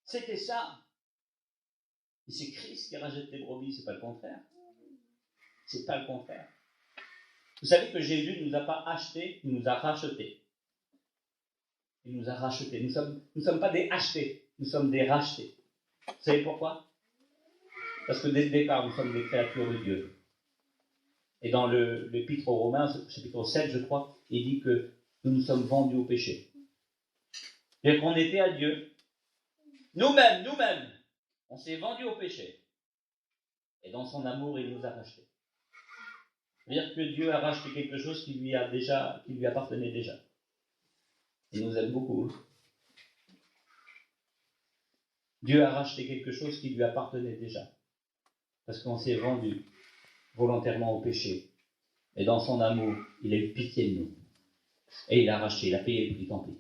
C'était ça. Mais c'est Christ qui rachète les brebis, c'est pas le contraire. C'est pas le contraire. Vous savez que Jésus ne nous a pas achetés, il nous a rachetés. Il nous a rachetés. Nous sommes pas des achetés, nous sommes des rachetés. Vous savez pourquoi? Parce que dès le départ, nous sommes des créatures de Dieu. Et dans l'épître aux Romains, chapitre 7, je crois, il dit que nous nous sommes vendus au péché. C'est-à-dire qu'on était à Dieu. Nous-mêmes, on s'est vendus au péché. Et dans son amour, il nous a rachetés. C'est-à-dire que Dieu a racheté quelque chose qui lui appartenait déjà. Il nous aime beaucoup. Dieu a racheté quelque chose qui lui appartenait déjà. Parce qu'on s'est vendu volontairement au péché. Et dans son amour, il a eu pitié de nous. Et il a racheté, il a payé le prix, tant pis.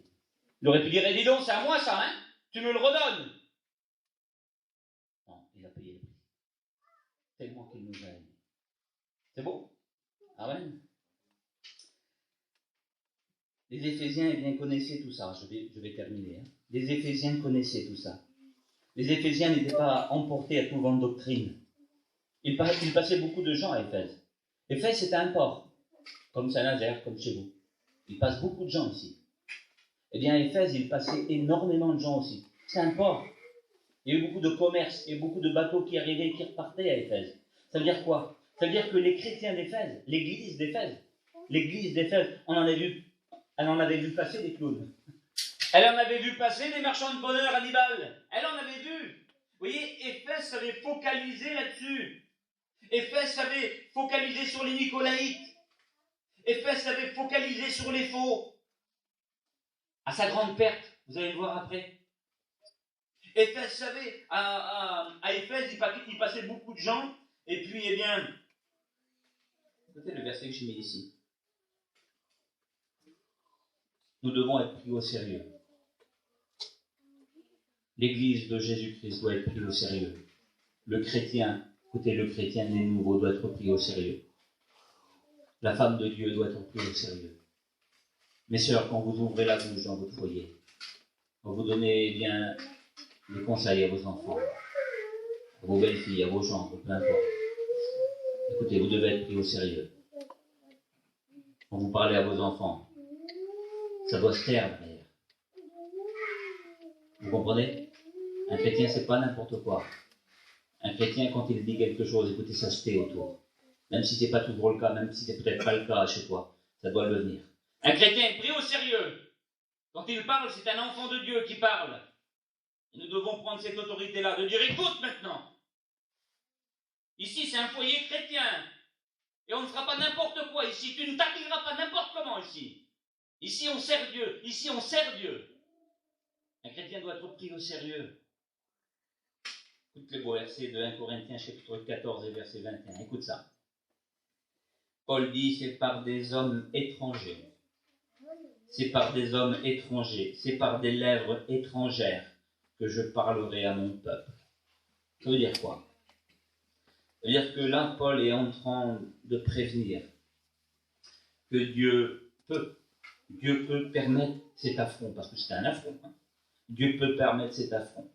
Il aurait pu dire, dis donc, c'est à moi ça, hein? Tu me le redonnes. Non, il a payé le prix. Tellement qu'il nous a aimés. C'est beau? Amen. Les Éphésiens, eh bien, connaissaient tout ça. Je vais terminer. Hein. Les Éphésiens connaissaient tout ça. Les Éphésiens n'étaient pas emportés à tout vent de doctrine. Il passait beaucoup de gens à Éphèse. Éphèse, c'était un port, comme Saint-Nazaire, comme chez vous. Il passe beaucoup de gens ici. Eh bien, à Éphèse, il passait énormément de gens aussi. C'est un port. Il y a eu beaucoup de commerce, il y a eu beaucoup de bateaux qui arrivaient et qui repartaient à Éphèse. Ça veut dire quoi? Ça veut dire que les chrétiens d'Éphèse, l'église d'Éphèse, elle en avait vu passer des clowns. Elle en avait vu passer des marchands de bonheur, Hannibal. Elle en avait vu. Vous voyez, Éphèse savait focaliser là-dessus. Éphèse savait focaliser sur les Nicolaïtes. Éphèse savait focaliser sur les faux. À sa grande perte, vous allez le voir après. Éphèse savait, à Éphèse, il passait beaucoup de gens, et puis, eh bien, écoutez le verset que j'ai mis ici. Nous devons être pris au sérieux. L'Église de Jésus-Christ doit être prise au sérieux. Le chrétien né nouveau doit être pris au sérieux. La femme de Dieu doit être prise au sérieux. Mes sœurs, quand vous ouvrez la bouche dans votre foyer, quand vous donnez bien des conseils à vos enfants, à vos belles-filles, à vos gendres, peu importe. Écoutez, vous devez être pris au sérieux. Quand vous parlez à vos enfants, ça doit se taire derrière. Vous comprenez? Un chrétien, c'est pas n'importe quoi. Un chrétien, quand il dit quelque chose, écoutez, ça se tait autour. Même si c'est pas toujours le cas, même si c'est peut-être pas le cas chez toi, ça doit le devenir. Un chrétien est pris au sérieux. Quand il parle, c'est un enfant de Dieu qui parle. Et nous devons prendre cette autorité-là, de dire, écoute maintenant. Ici, c'est un foyer chrétien. Et on ne fera pas n'importe quoi ici. Tu ne t'habilleras pas n'importe comment ici. Ici, on sert Dieu. Ici, on sert Dieu. Un chrétien doit être pris au sérieux. Écoute le beau verset de 1 Corinthiens, chapitre 14 et verset 21. Écoute ça. Paul dit, c'est par des hommes étrangers. C'est par des hommes étrangers. C'est par des lèvres étrangères que je parlerai à mon peuple. Ça veut dire quoi? Ça veut dire que là, Paul est en train de prévenir que Dieu peut permettre cet affront, parce que c'est un affront. Hein. Dieu peut permettre cet affront.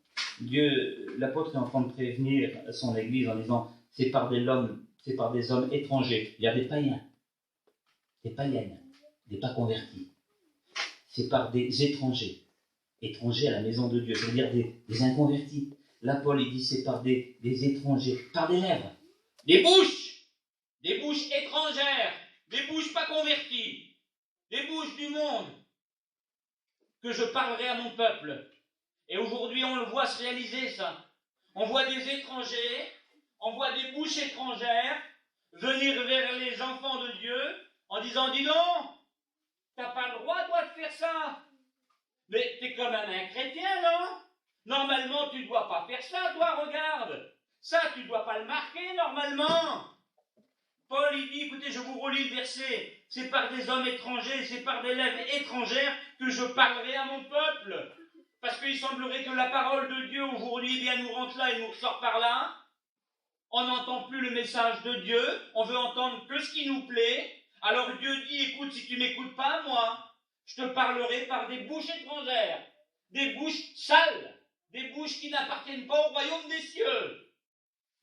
L'apôtre est en train de prévenir son Église en disant, c'est par des hommes étrangers. Il y a des païens, des païennes, des pas convertis. C'est par des étrangers à la maison de Dieu, c'est-à-dire des inconvertis. Là, Paul, il dit, c'est par des étrangers, par des lèvres, des bouches étrangères, des bouches pas converties, des bouches du monde, que je parlerai à mon peuple. Et aujourd'hui, on le voit se réaliser, ça. On voit des étrangers, on voit des bouches étrangères venir vers les enfants de Dieu en disant, dis donc, t'as pas le droit, toi, de faire ça. Mais t'es comme un chrétien, non? Normalement, tu dois pas faire ça, toi, regarde. Ça, tu dois pas le marquer, normalement. Paul, il dit, écoutez, je vous relis le verset. C'est par des hommes étrangers, c'est par des lèvres étrangères que je parlerai à mon peuple. Parce qu'il semblerait que la parole de Dieu, aujourd'hui, eh bien, nous rentre là et nous ressort par là. On n'entend plus le message de Dieu. On veut entendre que ce qui nous plaît. Alors Dieu dit, écoute, si tu m'écoutes pas, moi, je te parlerai par des bouches étrangères, des bouches sales, des bouches qui n'appartiennent pas au royaume des cieux.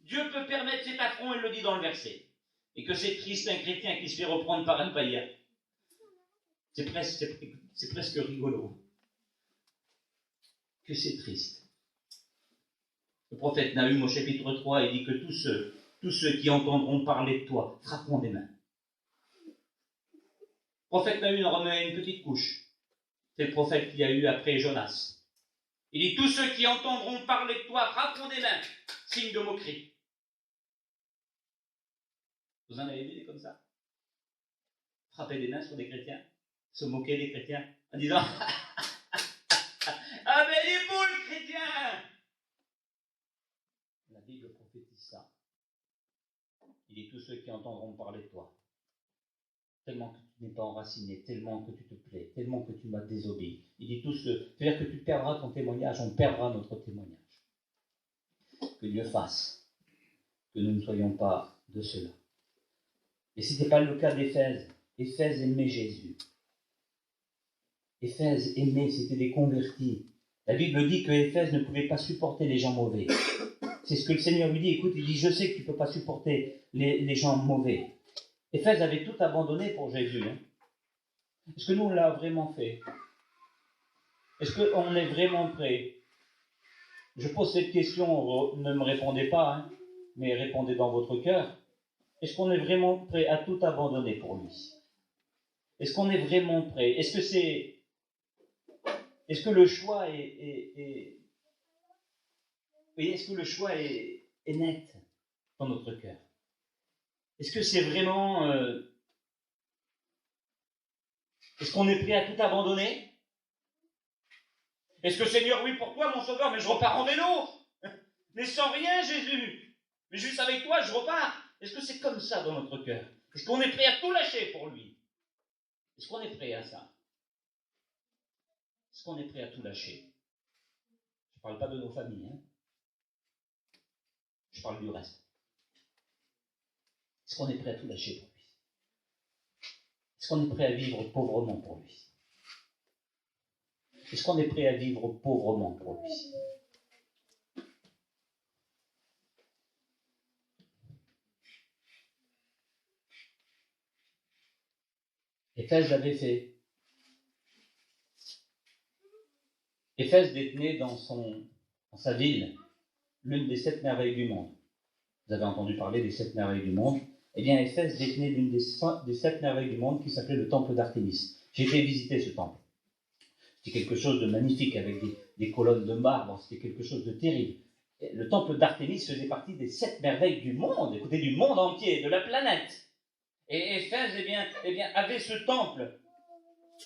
Dieu peut permettre cet affront, il le dit dans le verset. Et que c'est triste un chrétien qui se fait reprendre par un païen. C'est presque rigolo. Que c'est triste. Le prophète Nahum au chapitre 3, il dit que tous ceux qui entendront parler de toi frapperont des mains. Le prophète Nahum en remet une petite couche. C'est le prophète qu'il y a eu après Jonas. Il dit, tous ceux qui entendront parler de toi frapperont des mains. Signe de moquerie. Vous en avez vu des comme ça? Frapper des mains sur des chrétiens, se moquer des chrétiens, en disant ah ben il est beau le chrétien! La Bible prophétise ça. Il dit tous ceux qui entendront parler de toi, tellement que tu n'es pas enraciné, tellement que tu te plais, tellement que tu m'as désobéi. Il dit tous ceux, c'est-à-dire que tu perdras ton témoignage, on perdra notre témoignage. Que Dieu fasse que nous ne soyons pas de cela. Et ce n'était pas le cas d'Éphèse. Éphèse aimait Jésus. Éphèse aimait, c'était des convertis. La Bible dit que Éphèse ne pouvait pas supporter les gens mauvais. C'est ce que le Seigneur lui dit. Écoute, il dit, je sais que tu ne peux pas supporter les gens mauvais. Éphèse avait tout abandonné pour Jésus. Hein. Est-ce que nous, on l'a vraiment fait? Est-ce qu'on est vraiment prêt? Je pose cette question, ne me répondez pas, hein, mais répondez dans votre cœur. Est-ce qu'on est vraiment prêt à tout abandonner pour lui? Est-ce qu'on est vraiment prêt? Est-ce que le choix est net dans notre cœur? Est-ce que c'est vraiment... Est-ce qu'on est prêt à tout abandonner? Est-ce que Seigneur, oui, pour toi, mon sauveur, mais je repars en vélo? Mais sans rien, Jésus. Mais juste avec toi, je repars. Est-ce que c'est comme ça dans notre cœur? Est-ce qu'on est prêt à tout lâcher pour lui? Est-ce qu'on est prêt à ça? Est-ce qu'on est prêt à tout lâcher? Je ne parle pas de nos familles, hein? Je parle du reste. Est-ce qu'on est prêt à tout lâcher pour lui? Est-ce qu'on est prêt à vivre pauvrement pour lui? Est-ce qu'on est prêt à vivre pauvrement pour lui? Éphèse l'avait fait. Éphèse détenait dans sa ville l'une des 7 merveilles du monde. Vous avez entendu parler des 7 merveilles du monde. Eh bien, Éphèse détenait l'une des 7 merveilles du monde qui s'appelait le temple d'Artémis. J'ai été visiter ce temple. C'était quelque chose de magnifique avec des colonnes de marbre. C'était quelque chose de terrible. Le temple d'Artémis faisait partie des 7 merveilles du monde, écoutez, du monde entier, de la planète. Et Éphèse, avait ce temple.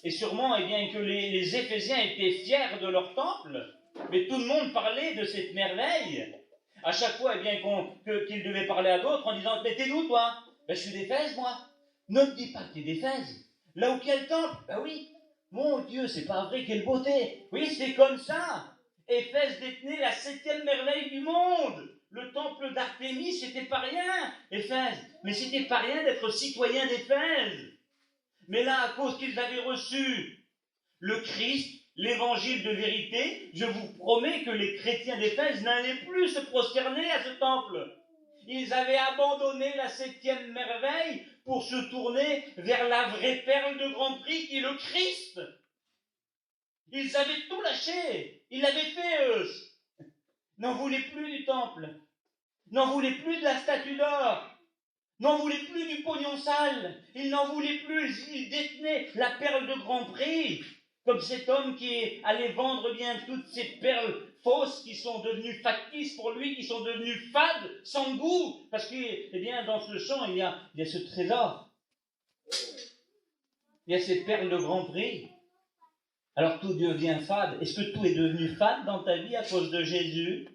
Et sûrement, que les Éphésiens étaient fiers de leur temple, mais tout le monde parlait de cette merveille. À chaque fois, qu'ils devaient parler à d'autres en disant, mais t'es d'où, toi? Ben, je suis d'Éphèse, moi. Ne me dis pas que t'es d'Éphèse. Là où il y a le temple? Ben oui. Mon Dieu, c'est pas vrai, quelle beauté. Oui, c'est comme ça. Éphèse détenait la 7e merveille du monde. Le temple d'Artémis, c'était pas rien, Éphèse. Mais c'était pas rien d'être citoyen d'Éphèse. Mais là, à cause qu'ils avaient reçu le Christ, l'évangile de vérité, je vous promets que les chrétiens d'Éphèse n'allaient plus se prosterner à ce temple. Ils avaient abandonné la 7e merveille pour se tourner vers la vraie perle de grand prix qui est le Christ. Ils avaient tout lâché. Ils l'avaient fait, eux. N'en voulaient plus du temple. N'en voulaient plus de la statue d'or. N'en voulaient plus du pognon sale. Ils n'en voulaient plus. Ils détenaient la perle de grand prix. Comme cet homme qui allait vendre bien toutes ces perles fausses qui sont devenues factices pour lui, qui sont devenues fades, sans goût. Parce que, dans ce champ, il y a ce trésor. Il y a cette perle de grand prix. Alors tout devient fade. Est-ce que tout est devenu fade dans ta vie à cause de Jésus?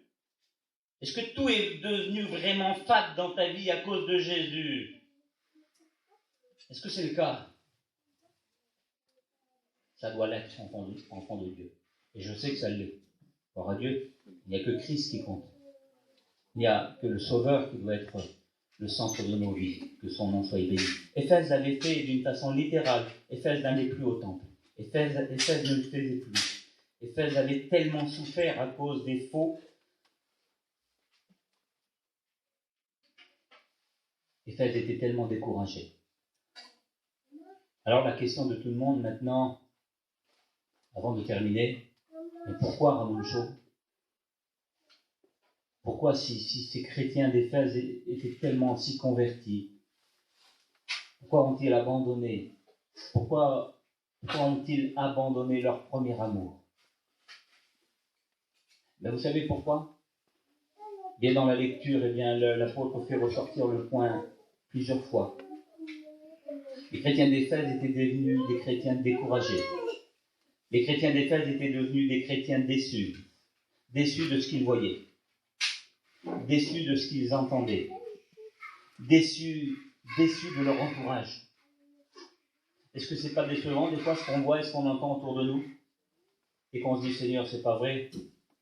Est-ce que tout est devenu vraiment fade dans ta vie à cause de Jésus? Est-ce que c'est le cas? Ça doit l'être, enfant de Dieu. Et je sais que ça l'est. Gloire à Dieu, il n'y a que Christ qui compte. Il n'y a que le Sauveur qui doit être le centre de nos vies. Que son nom soit béni. Éphèse l'avait fait d'une façon littérale. Éphèse n'allait plus au temple. Éphèse ne le faisait plus. Éphèse avait tellement souffert à cause des faux Éphèse était tellement découragé. Alors la question de tout le monde maintenant, avant de terminer, mais pourquoi Ramoncho? Pourquoi si ces chrétiens d'Éphèse étaient tellement si convertis, pourquoi ont-ils abandonné? Pourquoi ont-ils abandonné leur premier amour? Mais vous savez pourquoi? Bien dans la lecture, l'apôtre fait ressortir le point plusieurs fois. Les chrétiens d'Éphèse étaient devenus des chrétiens découragés. Les chrétiens d'Éphèse étaient devenus des chrétiens déçus. Déçus de ce qu'ils voyaient. Déçus de ce qu'ils entendaient. Déçus de leur entourage. Est-ce que c'est pas décevant des fois ce qu'on voit et ce qu'on entend autour de nous? Et qu'on se dit, Seigneur, c'est pas vrai.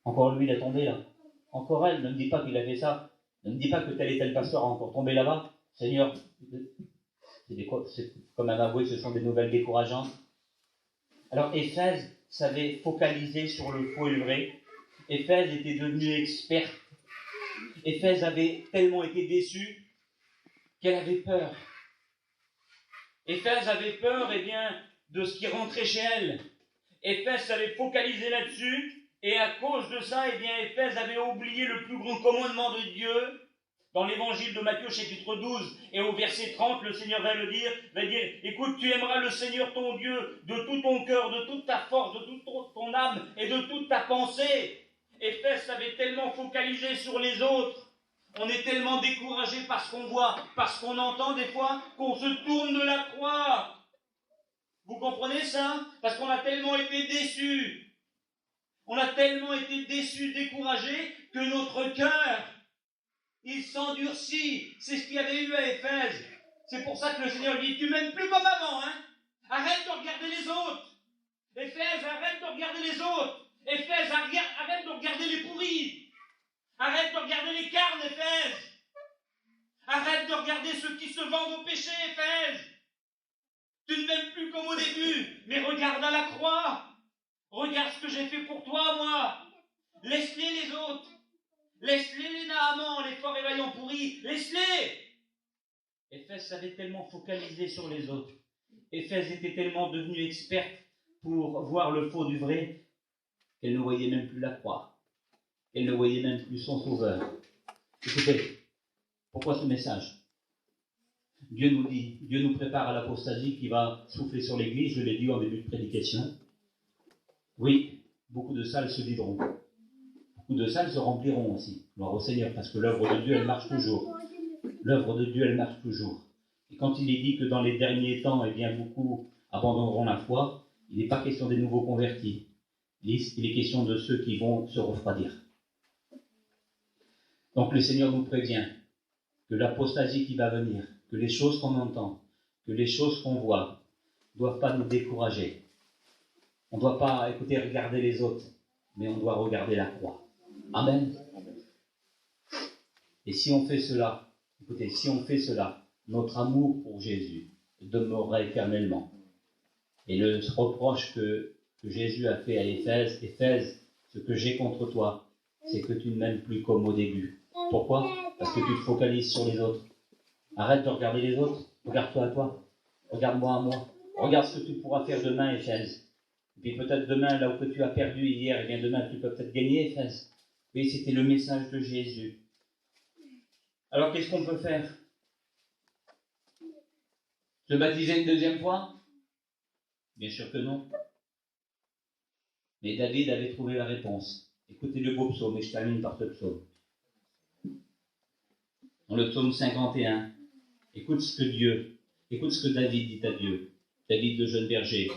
Encore lui, il est tombé là. Encore elle, ne me dis pas qu'il a fait ça. Ne me dis pas que tel et tel pasteur a encore tombé là-bas. Seigneur, c'est comme à m'avouer, ce sont des nouvelles décourageantes. Alors Éphèse savait focaliser sur le faux et le vrai. Éphèse était devenue experte. Éphèse avait tellement été déçue qu'elle avait peur. Éphèse avait peur de ce qui rentrait chez elle. Éphèse savait focaliser là-dessus. Et à cause de ça, Éphèse avait oublié le plus grand commandement de Dieu. Dans l'évangile de Matthieu, chapitre 12, et au verset 30, le Seigneur va dire, écoute, tu aimeras le Seigneur ton Dieu de tout ton cœur, de toute ta force, de toute ton âme et de toute ta pensée. Éphèse avait tellement focalisé sur les autres. On est tellement découragé par ce qu'on voit, par ce qu'on entend des fois, qu'on se tourne de la croix. Vous comprenez ça? Parce qu'on a tellement été déçus. On a tellement été déçus, découragés, que notre cœur, il s'endurcit. C'est ce qu'il y avait eu à Éphèse. C'est pour ça que le Seigneur dit, tu m'aimes plus comme avant, hein? Arrête de regarder les autres. Éphèse, arrête de regarder les autres. Éphèse, arrête de regarder les pourris. Arrête de regarder les carnes, Éphèse. Arrête de regarder ceux qui se vendent au péché, Éphèse. Tu ne m'aimes plus comme au début, mais regarde à la croix. Regarde ce que j'ai fait pour toi, moi. Laisse-les les autres. Laisse-les les Naamans, les forts et vaillants pourris. Laisse-les. Éphèse savait tellement focaliser sur les autres. Éphèse était tellement devenue experte pour voir le faux du vrai qu'elle ne voyait même plus la croix. Elle ne voyait même plus son sauveur. Écoutez, pourquoi ce message? Dieu nous prépare à l'apostasie qui va souffler sur l'Église, je l'ai dit en début de prédication. Oui, beaucoup de salles se videront. Beaucoup de salles se rempliront aussi. Gloire au Seigneur, parce que l'œuvre de Dieu, elle marche toujours. L'œuvre de Dieu, elle marche toujours. Et quand il est dit que dans les derniers temps, beaucoup abandonneront la foi, il n'est pas question des nouveaux convertis. Il est question de ceux qui vont se refroidir. Donc le Seigneur nous prévient que l'apostasie qui va venir, que les choses qu'on entend, que les choses qu'on voit, ne doivent pas nous décourager. On ne doit pas, regarder les autres, mais on doit regarder la croix. Amen. Et si on fait cela, notre amour pour Jésus demeurera éternellement. Et le reproche que Jésus a fait à Éphèse, ce que j'ai contre toi, c'est que tu ne m'aimes plus comme au début. Pourquoi? Parce que tu te focalises sur les autres. Arrête de regarder les autres, regarde-toi à toi, regarde-moi à moi, regarde ce que tu pourras faire demain, Éphèse. Et puis peut-être demain, là où tu as perdu hier, demain tu peux peut-être gagner, Éphèse. Oui, c'était le message de Jésus. Alors qu'est-ce qu'on peut faire? Se baptiser une deuxième fois? Bien sûr que non. Mais David avait trouvé la réponse. Écoutez le beau psaume, et je termine par ce psaume. Dans le psaume 51, écoute ce que David dit à Dieu. David, le jeune berger,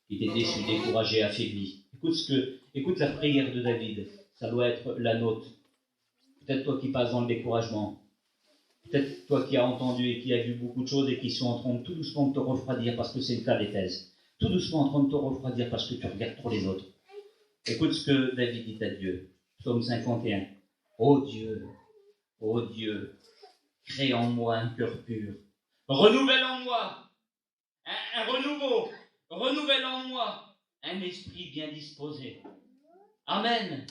qui était déçu, découragé, affaibli. Écoute la prière de David. Ça doit être la nôtre. Peut-être toi qui passes dans le découragement. Peut-être toi qui as entendu et qui as vu beaucoup de choses et qui sont en train de tout doucement de te refroidir parce que c'est le cas d'Éphèse. Tout doucement en train de te refroidir parce que tu regardes trop les autres. Écoute ce que David dit à Dieu. Psaume 51. Ô Dieu, crée en moi un cœur pur. Renouvelle en moi un renouveau. Renouvelle en moi un esprit bien disposé. Amen.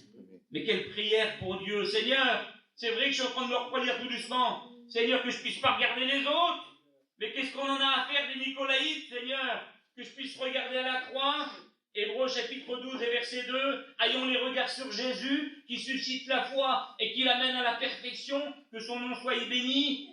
Mais quelle prière pour Dieu. Seigneur, c'est vrai que je suis en train de me refroidir tout doucement. Seigneur, que je puisse pas regarder les autres. Mais qu'est-ce qu'on en a à faire des Nicolaïtes, Seigneur? Que je puisse regarder à la croix. Hébreux chapitre 12 et verset 2. Ayons les regards sur Jésus, qui suscite la foi et qui l'amène à la perfection. Que son nom soit béni.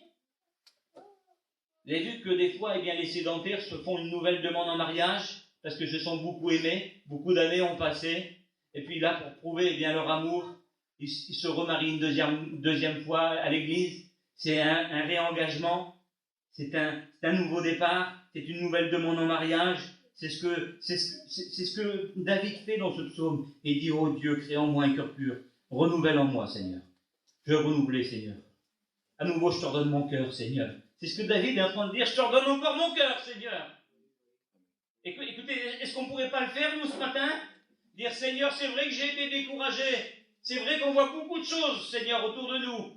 Vous avez vu que des fois, eh bien, les sédentaires se font une nouvelle demande en mariage, parce que se sont beaucoup aimés, beaucoup d'années ont passé, et puis là, pour prouver eh bien, leur amour, ils se remarient une deuxième fois à l'église. C'est un réengagement, c'est un nouveau départ, c'est une nouvelle demande en mariage. C'est ce que David fait dans ce psaume. Il dit, oh Dieu, crée en moi un cœur pur, renouvelle en moi, Seigneur. Je veux renouveler, Seigneur. À nouveau, je te redonne mon cœur, Seigneur. C'est ce que David est en train de dire, je te redonne encore mon cœur, Seigneur. Écoutez, est-ce qu'on ne pourrait pas le faire, nous, ce matin? Dire, Seigneur, c'est vrai que j'ai été découragé. C'est vrai qu'on voit beaucoup de choses, Seigneur, autour de nous.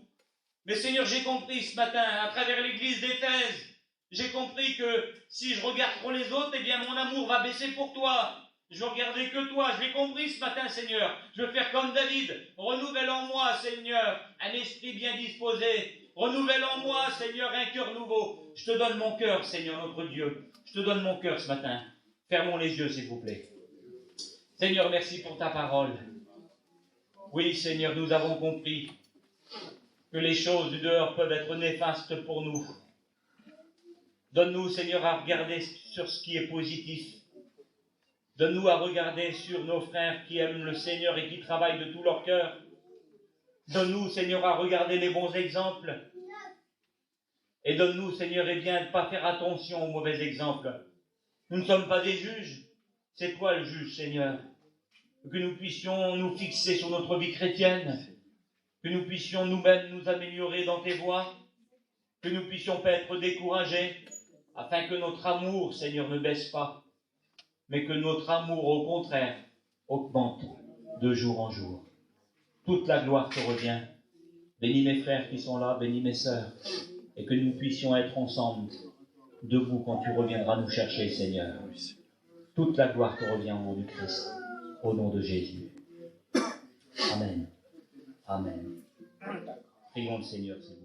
Mais Seigneur, j'ai compris ce matin, à travers l'église d'Éphèse, j'ai compris que si je regarde trop les autres, eh bien, mon amour va baisser pour toi. Je veux regarder que toi. Je l'ai compris ce matin, Seigneur. Je veux faire comme David. Renouvelle en moi, Seigneur, un esprit bien disposé. Renouvelle en moi, Seigneur, un cœur nouveau. Je te donne mon cœur, Seigneur, notre Dieu. Je te donne mon cœur ce matin. Fermons les yeux, s'il vous plaît. Seigneur, merci pour ta parole. Oui, Seigneur, nous avons compris que les choses du dehors peuvent être néfastes pour nous. Donne-nous, Seigneur, à regarder sur ce qui est positif. Donne-nous à regarder sur nos frères qui aiment le Seigneur et qui travaillent de tout leur cœur. Donne-nous, Seigneur, à regarder les bons exemples. Et donne-nous, Seigneur, eh bien, de ne pas faire attention aux mauvais exemples. Nous ne sommes pas des juges. C'est toi le juge, Seigneur. Que nous puissions nous fixer sur notre vie chrétienne. Que nous puissions nous-mêmes nous améliorer dans tes voies. Que nous puissions pas être découragés. Afin que notre amour, Seigneur, ne baisse pas. Mais que notre amour, au contraire, augmente de jour en jour. Toute la gloire te revient. Bénis mes frères qui sont là, bénis mes sœurs, et que nous puissions être ensemble, debout quand tu reviendras nous chercher, Seigneur. Toute la gloire te revient au nom du Christ, au nom de Jésus. Amen. Amen. Prions le Seigneur, s'il vous plaît.